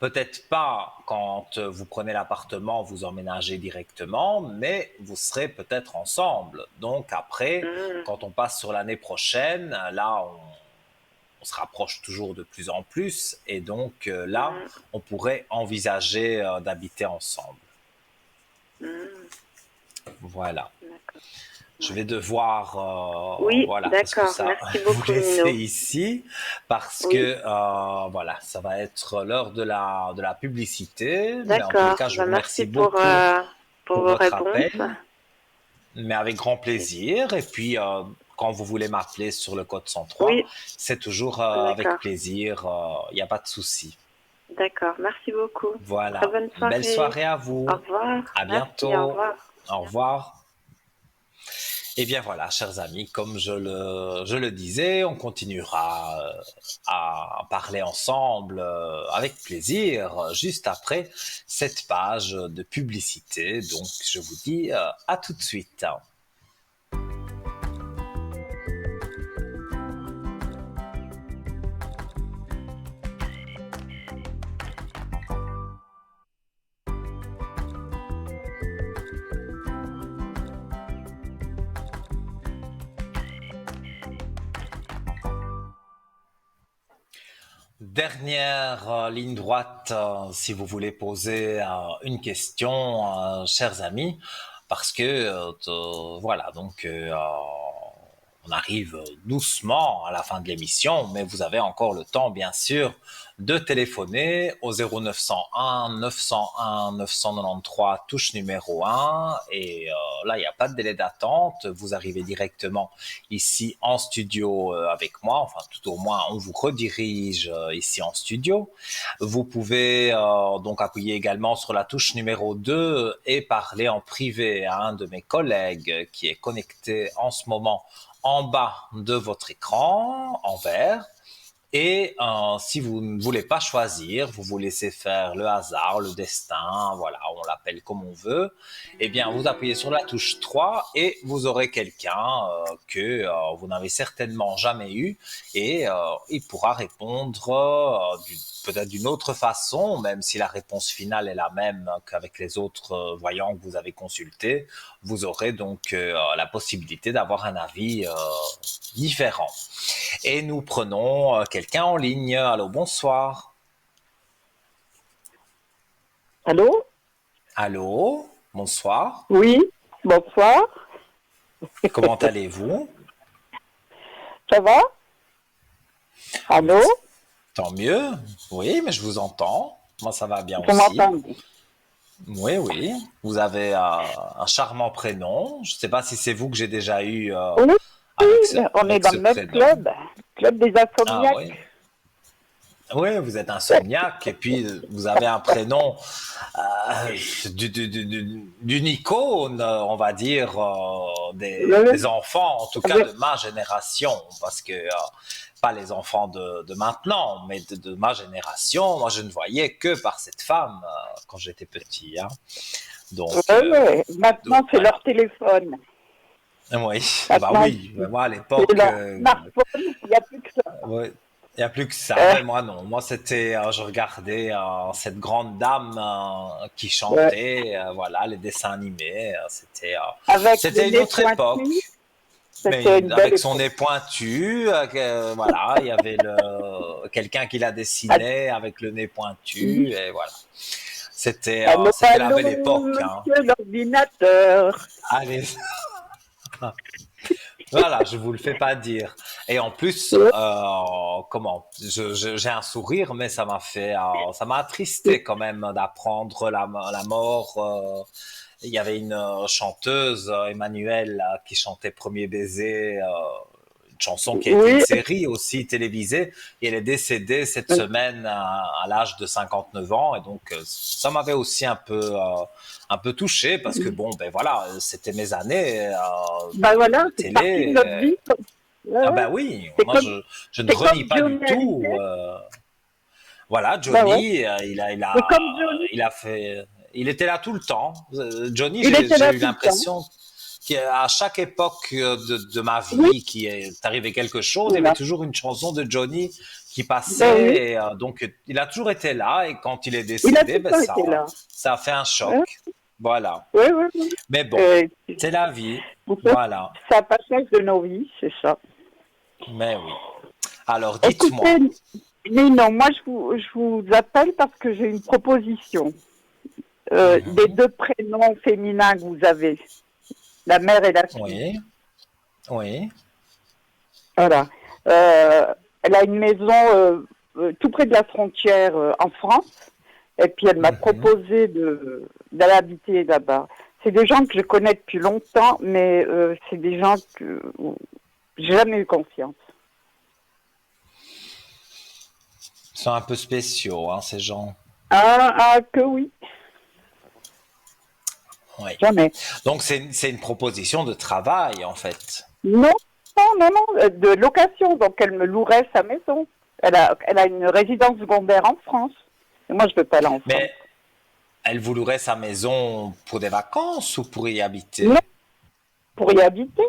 peut-être pas quand vous prenez l'appartement, vous emménagez directement, mais vous serez peut-être ensemble. Donc après, hum, quand on passe sur l'année prochaine, là, on se rapproche toujours de plus en plus, et donc là, hum, on pourrait envisager d'habiter ensemble. hum. Voilà. D'accord. Je Ouais. vais devoir, Oui, voilà, parce que d'accord. ça, Merci vous beaucoup, laisser Nino. ici, parce Oui, que, voilà, ça va être l'heure de la publicité. Mais en tous les d'accord. cas, je Ben, vous merci remercie beaucoup pour pour vos votre réponses. appel, mais avec grand Et- plaisir. Et puis, quand vous voulez m'appeler sur le code 103, Oui, c'est toujours avec d'accord. plaisir. Il n'y a pas de souci. D'accord. Merci beaucoup. Très Voilà. bonne Belle soirée. soirée à Au vous. revoir. À Merci, au bientôt. revoir. Au Merci. revoir. Eh bien voilà, chers amis, comme je le disais, on continuera à parler ensemble avec plaisir juste après cette page de publicité. Donc je vous dis à tout de suite. Dernière ligne droite, si vous voulez poser une question, chers amis, parce que voilà, donc on arrive doucement à la fin de l'émission, mais vous avez encore le temps, bien sûr, de téléphoner au 0901 901 993 touche numéro 1 et là il n'y a pas de délai d'attente, vous arrivez directement ici en studio avec moi, enfin tout au moins on vous redirige ici en studio. Vous pouvez donc appuyer également sur la touche numéro 2 et parler en privé à un de mes collègues qui est connecté en ce moment en bas de votre écran en vert. Et si vous ne voulez pas choisir, vous vous laissez faire le hasard, le destin, voilà, on l'appelle comme on veut, eh bien, vous appuyez sur la touche 3 et vous aurez quelqu'un que vous n'avez certainement jamais eu et il pourra répondre peut-être d'une autre façon, même si la réponse finale est la même qu'avec les autres voyants que vous avez consultés. Vous aurez donc la possibilité d'avoir un avis différent. Et nous prenons quelqu'un en ligne. Allô, bonsoir. Allô? Allô, bonsoir. Oui, bonsoir. Comment allez-vous? Ça va? Allô? Tant mieux. Oui, mais je vous entends. Moi, ça va bien Vous aussi. m'entendez? Oui, oui. Vous avez un charmant prénom. Je ne sais pas si c'est vous que j'ai déjà eu Oui, on est avec dans ce le même prénom. club des Ah insomniaques. oui. Oui, vous êtes insomniaque et puis vous avez un prénom d'une icône, on va dire, des enfants, en tout cas de ma génération, parce que pas les enfants de maintenant, mais de ma génération, moi je ne voyais que par cette femme quand j'étais petit. Hein. Donc, Maintenant, c'est voilà. leur téléphone. Oui, bah Maintenant, oui, moi à c'est l'époque, leur smartphone. Il n'y a plus que ça. ouais, il n'y a plus que ça, Euh, mais moi non. Moi, c'était, je regardais cette grande dame qui euh, chantait, voilà, les dessins animés. avec le C'était une nez autre époque, pointu, c'était mais une belle avec son époque. nez pointu, voilà, il y avait quelqu'un qui la dessinait avec le nez pointu, et voilà. Allô, C'était la allô, belle époque. Hein. monsieur l'ordinateur. Allez, voilà, je vous le fais pas dire. Et en plus, j'ai un sourire, mais ça m'a attristé quand même d'apprendre la mort. Il y avait une chanteuse, Emmanuelle, qui chantait Premier baiser, une chanson qui a été une Oui, série aussi télévisée. Et elle est décédée cette semaine à l'âge de 59 ans. Et donc, ça m'avait aussi un peu touché parce que bon, ben voilà, c'était mes années ben voilà, de c'est partie de télé. notre vie. Ouais, Ah ouais. ben oui, C'est moi comme, je ne c'est renie comme pas du Johnny tout. Hallyday. Voilà, Ben ouais, Johnny, c'est comme Johnny. il a fait, il était là tout le temps. Johnny, Il était j'ai là eu tout le temps. l'impression qu'à chaque époque de ma Oui, vie qui est arrivé quelque chose, il y avait voilà. toujours une chanson de Johnny qui Ben oui, passait. Et, donc, il a toujours été là. Et quand il est il a décédé, tout le ben temps été là. ça a fait un choc. Hein? Voilà. Oui, oui, oui. Mais bon, Euh, c'est la vie. vous faites- Voilà. c'est un passage de nos vies, c'est ça. Mais oui. Alors, dites-moi. Écoutez, mais non, moi je vous appelle parce que j'ai une proposition. Des Mhm. deux prénoms féminins que vous avez, la mère et la fille. Oui, oui. Voilà. Elle a une maison tout près de la frontière en France. Et puis elle m'a Mhm. proposé d'aller habiter là-bas. C'est des gens que je connais depuis longtemps, mais c'est des gens que j'ai jamais eu confiance. Ils sont un peu spéciaux, hein, ces gens. Que oui, Oui. jamais. Donc, c'est une proposition de travail, en fait. Non, non, de location. Donc elle me louerait sa maison. Elle a une résidence secondaire en France. Et moi, je veux pas aller en France. Mais elle vous louerait sa maison pour des vacances ou pour y habiter? Non, pour y habiter.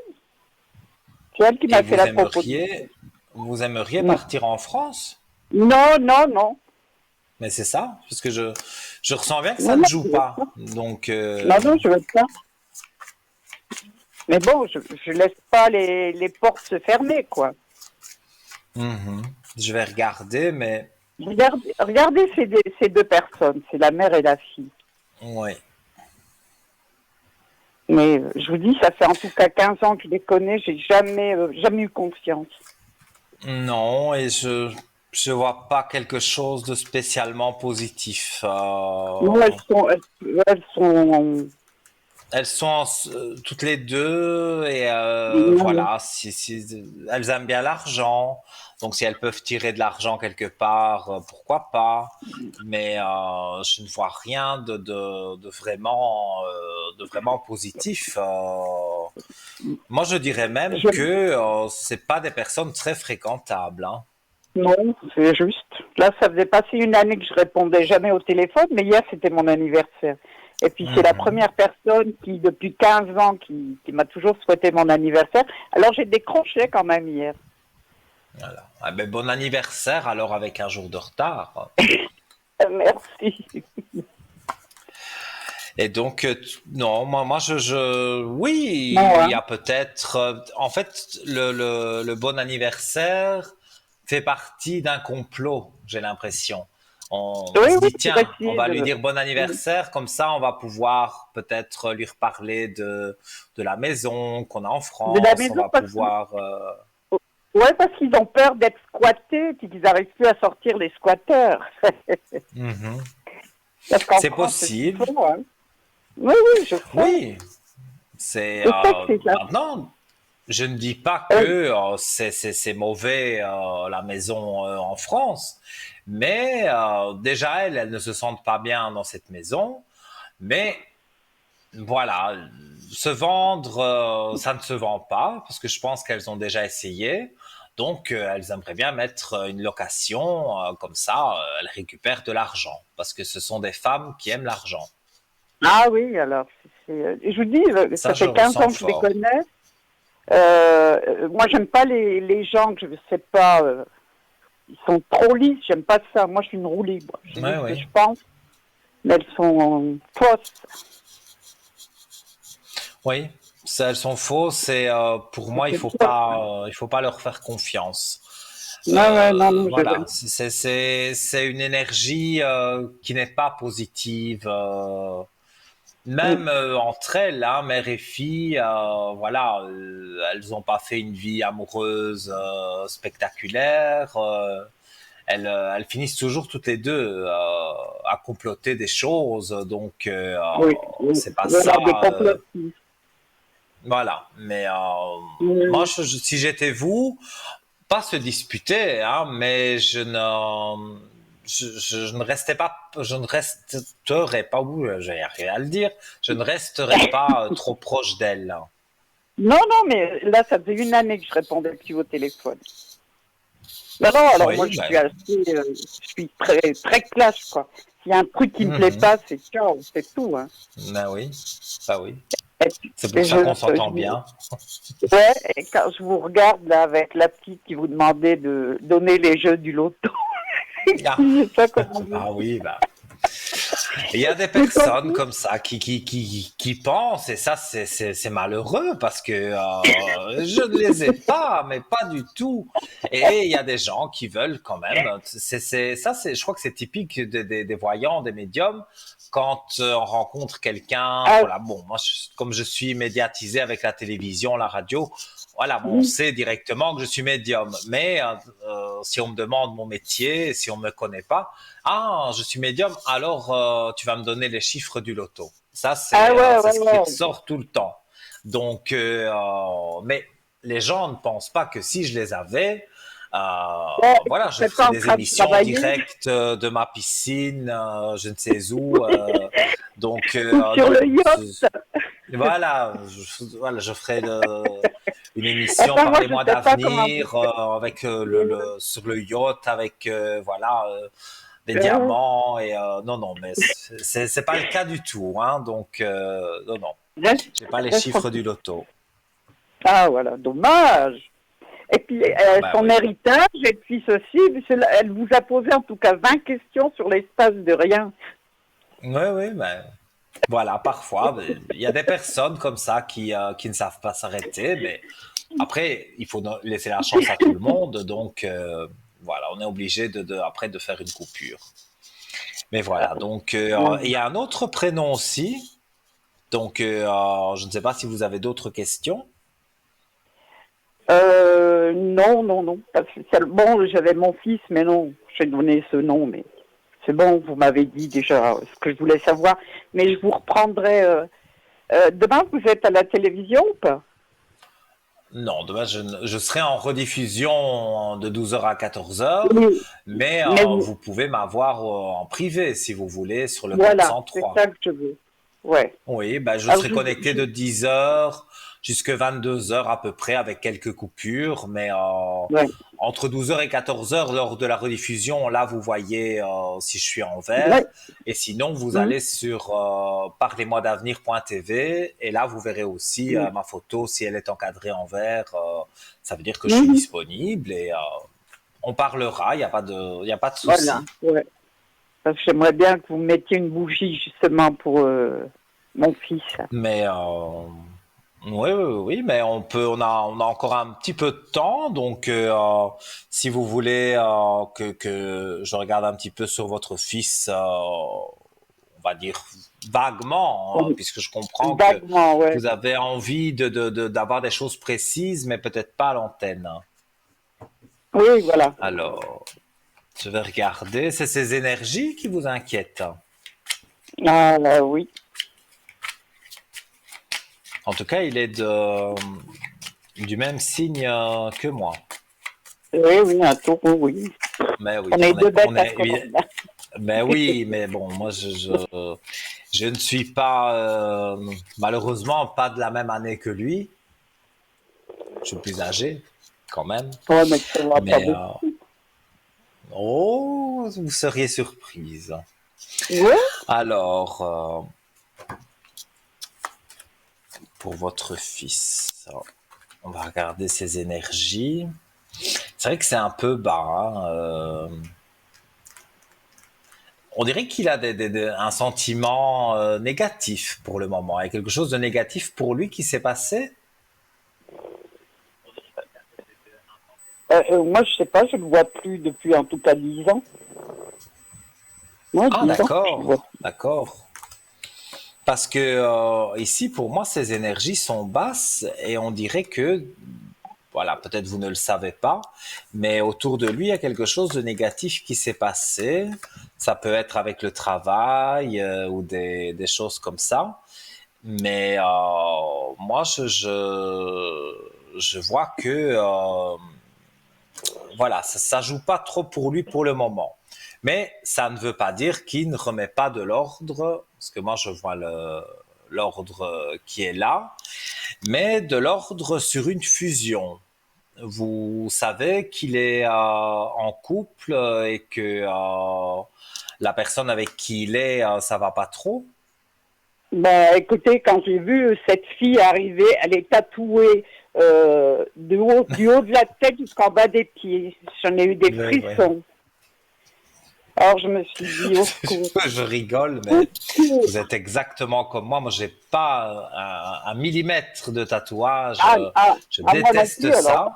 C'est elle qui Et m'a fait la proposition. vous aimeriez Non, partir en France? non, non, non. Mais c'est ça, parce que je ressens bien que ça Non, ne non, joue je veux pas. pas. Donc, Non, non, je veux pas. Mais bon, je laisse pas les portes se fermer, quoi. mhm. Je vais regarder, mais Regardez ces deux personnes, c'est la mère et la fille. oui. Mais je vous dis, ça fait en tout cas 15 ans que je les connais, j'ai jamais eu confiance. Non, et je vois pas quelque chose de spécialement positif. Non, elles sont, Elles sont toutes les deux et non, voilà, elles aiment bien l'argent, donc si elles peuvent tirer de l'argent quelque part, pourquoi pas. Mais je ne vois rien de vraiment positif. Moi, je dirais même je- que c'est pas des personnes très fréquentables, hein. non, c'est juste. Là, ça faisait passer une année que je répondais jamais au téléphone, mais hier, c'était mon anniversaire. Et puis, c'est la Mhm. première personne qui, depuis 15 ans, qui m'a toujours souhaité mon anniversaire. Alors, j'ai décroché quand même hier. Voilà. Ah ben, bon anniversaire alors avec un jour de retard. Merci. Et donc, non, oui, Non, il y hein. a peut-être, en fait, le bon anniversaire fait partie d'un complot, j'ai l'impression. On Oui, se oui, dit, pour tiens, on essayer va lui de... dire bon anniversaire, comme ça, on va pouvoir peut-être lui reparler de la maison qu'on a en De la France, on maison, va parce que... pouvoir, Ouais, parce qu'ils ont peur d'être squattés, puis qu'ils n'arrivent plus à sortir les squatteurs. Mhm. Parce qu'en C'est France, c'est ce qu'ils possible. font, hein. Oui, oui, je sais. Oui, c'est Je sais que c'est ça. maintenant. Je ne dis pas que Euh, c'est mauvais la maison en France, mais déjà elles ne se sentent pas bien dans cette maison. Mais voilà, se vendre, ça ne se vend pas parce que je pense qu'elles ont déjà essayé. Donc elles aimeraient bien mettre une location comme ça, elles récupèrent de l'argent parce que ce sont des femmes qui aiment l'argent. Ah oui, alors, je vous dis, Ça, ça je fait 15 ressens ans que je les fort. connais. Moi, j'aime pas les gens que je sais pas, ils sont trop lisses, j'aime pas ça. Moi, je suis une roue libre. Je Oui, dis ce que oui. je pense, mais elles sont fausses. Oui, elles sont fausses et pour moi, il faut pas leur faire confiance. Non, ouais, non, non, Voilà, c'est une énergie qui n'est pas positive. Même entre elles, hein, mère et fille, voilà, elles n'ont pas fait une vie amoureuse spectaculaire. Elles finissent toujours toutes les deux à comploter des choses, donc oui, oui. c'est pas ça. Voilà, des euh, complotistes. voilà, mais moi, si j'étais vous, pas se disputer, hein, mais je ne restais pas, je ne resterais pas, où j'ai rien à le dire, je ne resterai pas trop proche d'elle, hein. Non, non, mais là, ça faisait une année que je répondais plus au téléphone. Non, non, alors moi, Oui, ben, je suis très, très clash, quoi. S'il y a un truc qui me plaît mhm, pas, c'est ciao, c'est tout, hein. ben oui, bah oui, Et, c'est pour et ça qu'on s'entend bien. ouais, et quand je vous regarde là avec la petite qui vous demandait de donner les jeux du loto, Ah, je sais pas comment dire. ah oui, bah. Il y a des J'ai personnes compris. comme ça qui pensent, et ça c'est malheureux parce que je ne les ai pas, mais pas du tout. Et il y a des gens qui veulent quand même. Je crois que c'est typique des voyants, des médiums. Quand on rencontre quelqu'un, Ah, voilà, bon, moi, comme je suis médiatisé avec la télévision, la radio, voilà, bon, on oui. sait directement que je suis médium. Mais si on me demande mon métier, si on me connaît pas, ah, je suis médium, alors tu vas me donner les chiffres du loto. Ça, Ah ouais, c'est ouais, ce qui ouais. ressort tout le temps. Donc, mais les gens ne pensent pas que si je les avais, Ouais, voilà, vous je n'êtes pas ferais en des train de émissions en travailler direct de ma piscine, je ne sais où. Donc, ou sur non. le yacht. Voilà, voilà, je ferai une émission, Enfin, moi, je parlez-moi sais pas comment vous d'avenir, faites. avec sur le yacht, avec voilà des Euh, diamants et non non, mais c'est pas le cas du tout, hein, donc non non, reste, j'ai pas les reste chiffres du tranquille. loto. Ah, voilà, dommage. Et puis, Bah son oui. héritage, et puis ceci, puis cela, elle vous a posé en tout cas 20 questions sur l'espace de rien. Oui oui, ben voilà, parfois il y a des personnes comme ça qui ne savent pas s'arrêter, mais après il faut laisser la chance à tout le monde, donc voilà, on est obligé après de faire une coupure. Mais voilà, donc il y a un autre prénom aussi Donc, je ne sais pas si vous avez d'autres questions. Non, non, non. Parce que bon, j'avais mon fils, mais non, j'ai donné ce nom, mais c'est bon, vous m'avez dit déjà ce que je voulais savoir. Mais je vous reprendrai. Demain, vous êtes à la télévision ou pas? Non, demain, je serai en rediffusion de 12 heures à 14 heures, Oui, mais mais vous pouvez m'avoir en privé si vous voulez sur le voilà, c'est 403. ça que je veux. Ouais. Oui, ben, je Alors, serai connecté de 10 heures jusqu'à 22 heures à peu près avec quelques coupures, mais ouais. entre 12 heures et 14 heures lors de la rediffusion, là vous voyez si je suis en vert. Ouais. Et sinon, vous Mhm. allez sur parlez-moi-d'avenir.tv et là vous verrez aussi ma photo si elle est encadrée en vert. Ça veut dire que je suis Mhm. disponible et on parlera, il y a pas de Voilà. souci. Ouais. Parce que j'aimerais bien que vous mettiez une bougie justement pour mon fils. Mais oui, oui, oui, mais on a encore un petit peu de temps, donc si vous voulez que je regarde un petit peu sur votre fils, on va dire vaguement, hein, puisque je comprends que Vaguement, ouais. vous avez envie d'avoir des choses précises, mais peut-être pas à l'antenne, hein. Oui, voilà. Alors, je vais regarder. C'est ces énergies qui vous inquiètent. Ah, oui. En tout cas, il est du même signe que moi. Oui, oui, un taureau, oui. Mais oui, On est deux on bêtes à est, cornes. mais oui, mais bon, moi, je ne suis pas, malheureusement, pas de la même année que lui. Je suis plus âgé, quand même. Ouais, mais ça va pas Mais, beaucoup. oh, vous seriez surprise. Ouais. Alors, pour votre fils, on va regarder ses énergies. C'est vrai que c'est un peu bas, hein, on dirait qu'il a un sentiment négatif pour le moment. Il y a quelque chose de négatif pour lui qui s'est passé. Moi, je sais pas, je le vois plus depuis en tout cas 10 ans. Moi, Ah, 10 ans, je le vois. d'accord, d'accord. Parce que ici, pour moi, ces énergies sont basses et on dirait que, voilà, peut-être vous ne le savez pas, mais autour de lui, il y a quelque chose de négatif qui s'est passé. Ça peut être avec le travail ou des choses comme ça. Mais moi, je vois que voilà, ça joue pas trop pour lui pour le moment. Mais ça ne veut pas dire qu'il ne remet pas de l'ordre, parce que moi je vois l'ordre qui est là, mais de l'ordre sur une fusion. Vous savez qu'il est en couple et que la personne avec qui il est, ça va pas trop. Ben, écoutez, quand j'ai vu cette fille arriver, elle est tatouée du haut de la tête jusqu'en bas des pieds. J'en ai eu des Ouais, ouais. frissons. Alors, je me suis dit, au secours. Je rigole, Au mais vous secours. êtes exactement comme moi. Moi, j'ai pas un millimètre de tatouage. Ah, ah, Je ah, moi non déteste plus, alors. ça.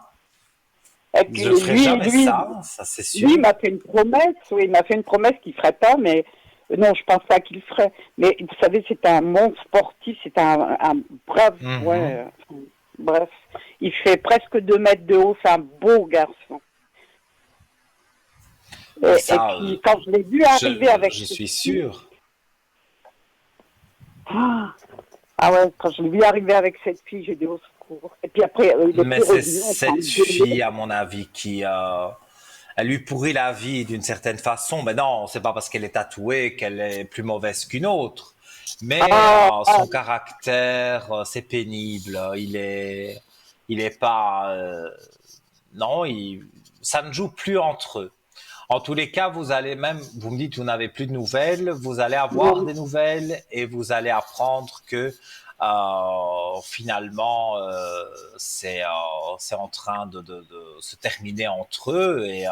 Et puis, Je ferai jamais ça c'est lui, il sûr. m'a fait une promesse, oui, il m'a fait une promesse qu'il ferait pas, mais non, je pense pas qu'il le ferait. Mais vous savez, c'est un monstre sportif, c'est un brave, Mhm. ouais, bref. Il fait presque 2 mètres de haut, c'est un beau garçon. Mais Et ça, puis, quand je l'ai vu arriver avec je cette suis fille, sûr. ah, ah ouais, quand je l'ai vu arriver avec cette fille, j'ai dit au secours. Et puis après, il est Mais plus c'est revenu, on s'est cette engueulé. fille, à mon avis, qui elle lui pourrit la vie d'une certaine façon. Mais non, c'est pas parce qu'elle est tatouée qu'elle est plus mauvaise qu'une autre. Mais Ah, ah, son caractère, c'est pénible. Il est pas, non, ça ne joue plus entre eux. En tous les cas, vous allez même, vous me dites, vous n'avez plus de nouvelles, vous allez avoir non. des nouvelles et vous allez apprendre que finalement, c'est en train de se terminer entre eux. Et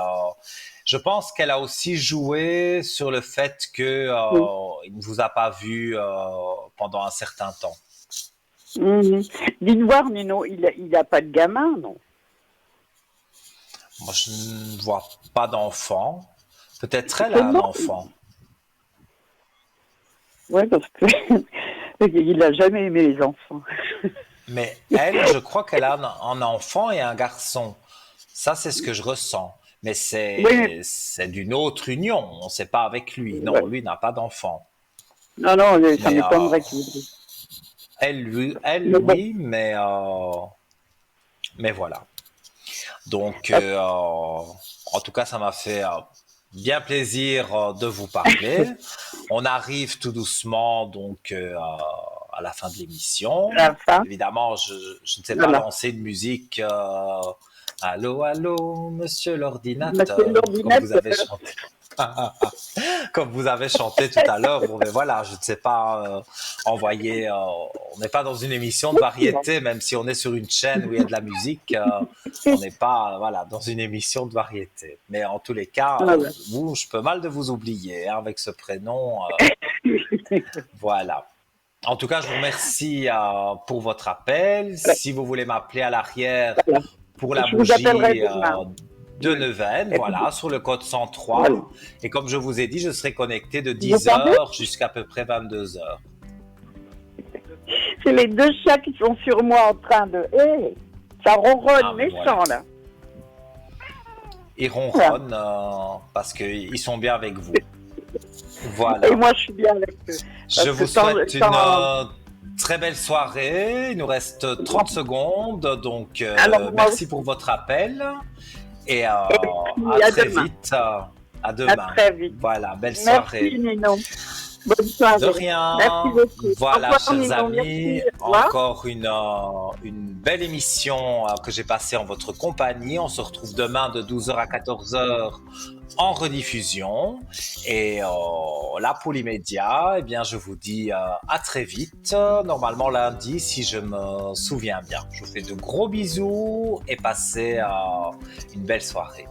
je pense qu'elle a aussi joué sur le fait que il ne vous a pas vu pendant un certain temps. Mhm. Dites voir, Nino, il a pas de gamin, non? Moi, je ne vois pas d'enfant. Peut-être elle C'est a un bon. enfant. Ouais, parce que Il n'a jamais aimé les enfants. Mais elle, je crois qu'elle a un enfant et un garçon. Ça, c'est ce que je ressens. Mais Oui, c'est d'une autre union. On ne sait pas avec lui. Non, ouais. lui n'a pas d'enfant. Non, non, ça Mais m'étonnerait qu'il... elle, Mais bon, oui, mais voilà. Donc, hop. en tout cas, ça m'a fait bien plaisir de vous parler. On arrive tout doucement donc à la fin de l'émission. À la fin, Évidemment, je ne sais pas voilà. lancer de musique. Allô, allô, monsieur Monsieur l'ordinateur, comme vous avez l'ordinateur. chanté. Comme vous avez chanté tout à l'heure, bon, mais voilà, je ne sais pas envoyer. On n'est pas dans une émission de variété, même si on est sur une chaîne où il y a de la musique. On n'est pas, voilà, dans une émission de variété. Mais en tous les cas, Voilà. vous, je peux mal de vous oublier hein, avec ce prénom. Voilà. En tout cas, je vous remercie pour votre appel. Si vous voulez m'appeler à l'arrière Voilà. pour la Je vous appellerai bougie demain. de Neuvaine, Et puis, voilà, sur le code voilà. 103. Et comme je vous ai dit, je serai connecté de Vous entendez? 10h jusqu'à peu près 22h. C'est les deux chats qui sont sur moi en train de... Hé, ça ronronne Ah, méchant, voilà. là. Ils Voilà. ronronnent parce qu'ils sont bien avec vous. Et Voilà. moi, je suis bien avec eux. Je Parce vous que quand... souhaite une très belle soirée. Il nous reste 30 secondes. Donc, Alors, moi merci aussi. pour votre appel. Et Et à puis, à très demain. vite. À À demain. très vite. Voilà, belle Merci, soirée. Ninon. Bonne De soirée. rien. Merci beaucoup. Au Voilà, revoir, chers Ninon. amis, Merci. Au revoir. encore une belle émission que j'ai passée en votre compagnie. On se retrouve demain de 12h à 14h en rediffusion. Et là, pour l'immédiat, eh bien, je vous dis à très vite. Normalement, lundi, si je me souviens bien. Je vous fais de gros bisous et passez une belle soirée.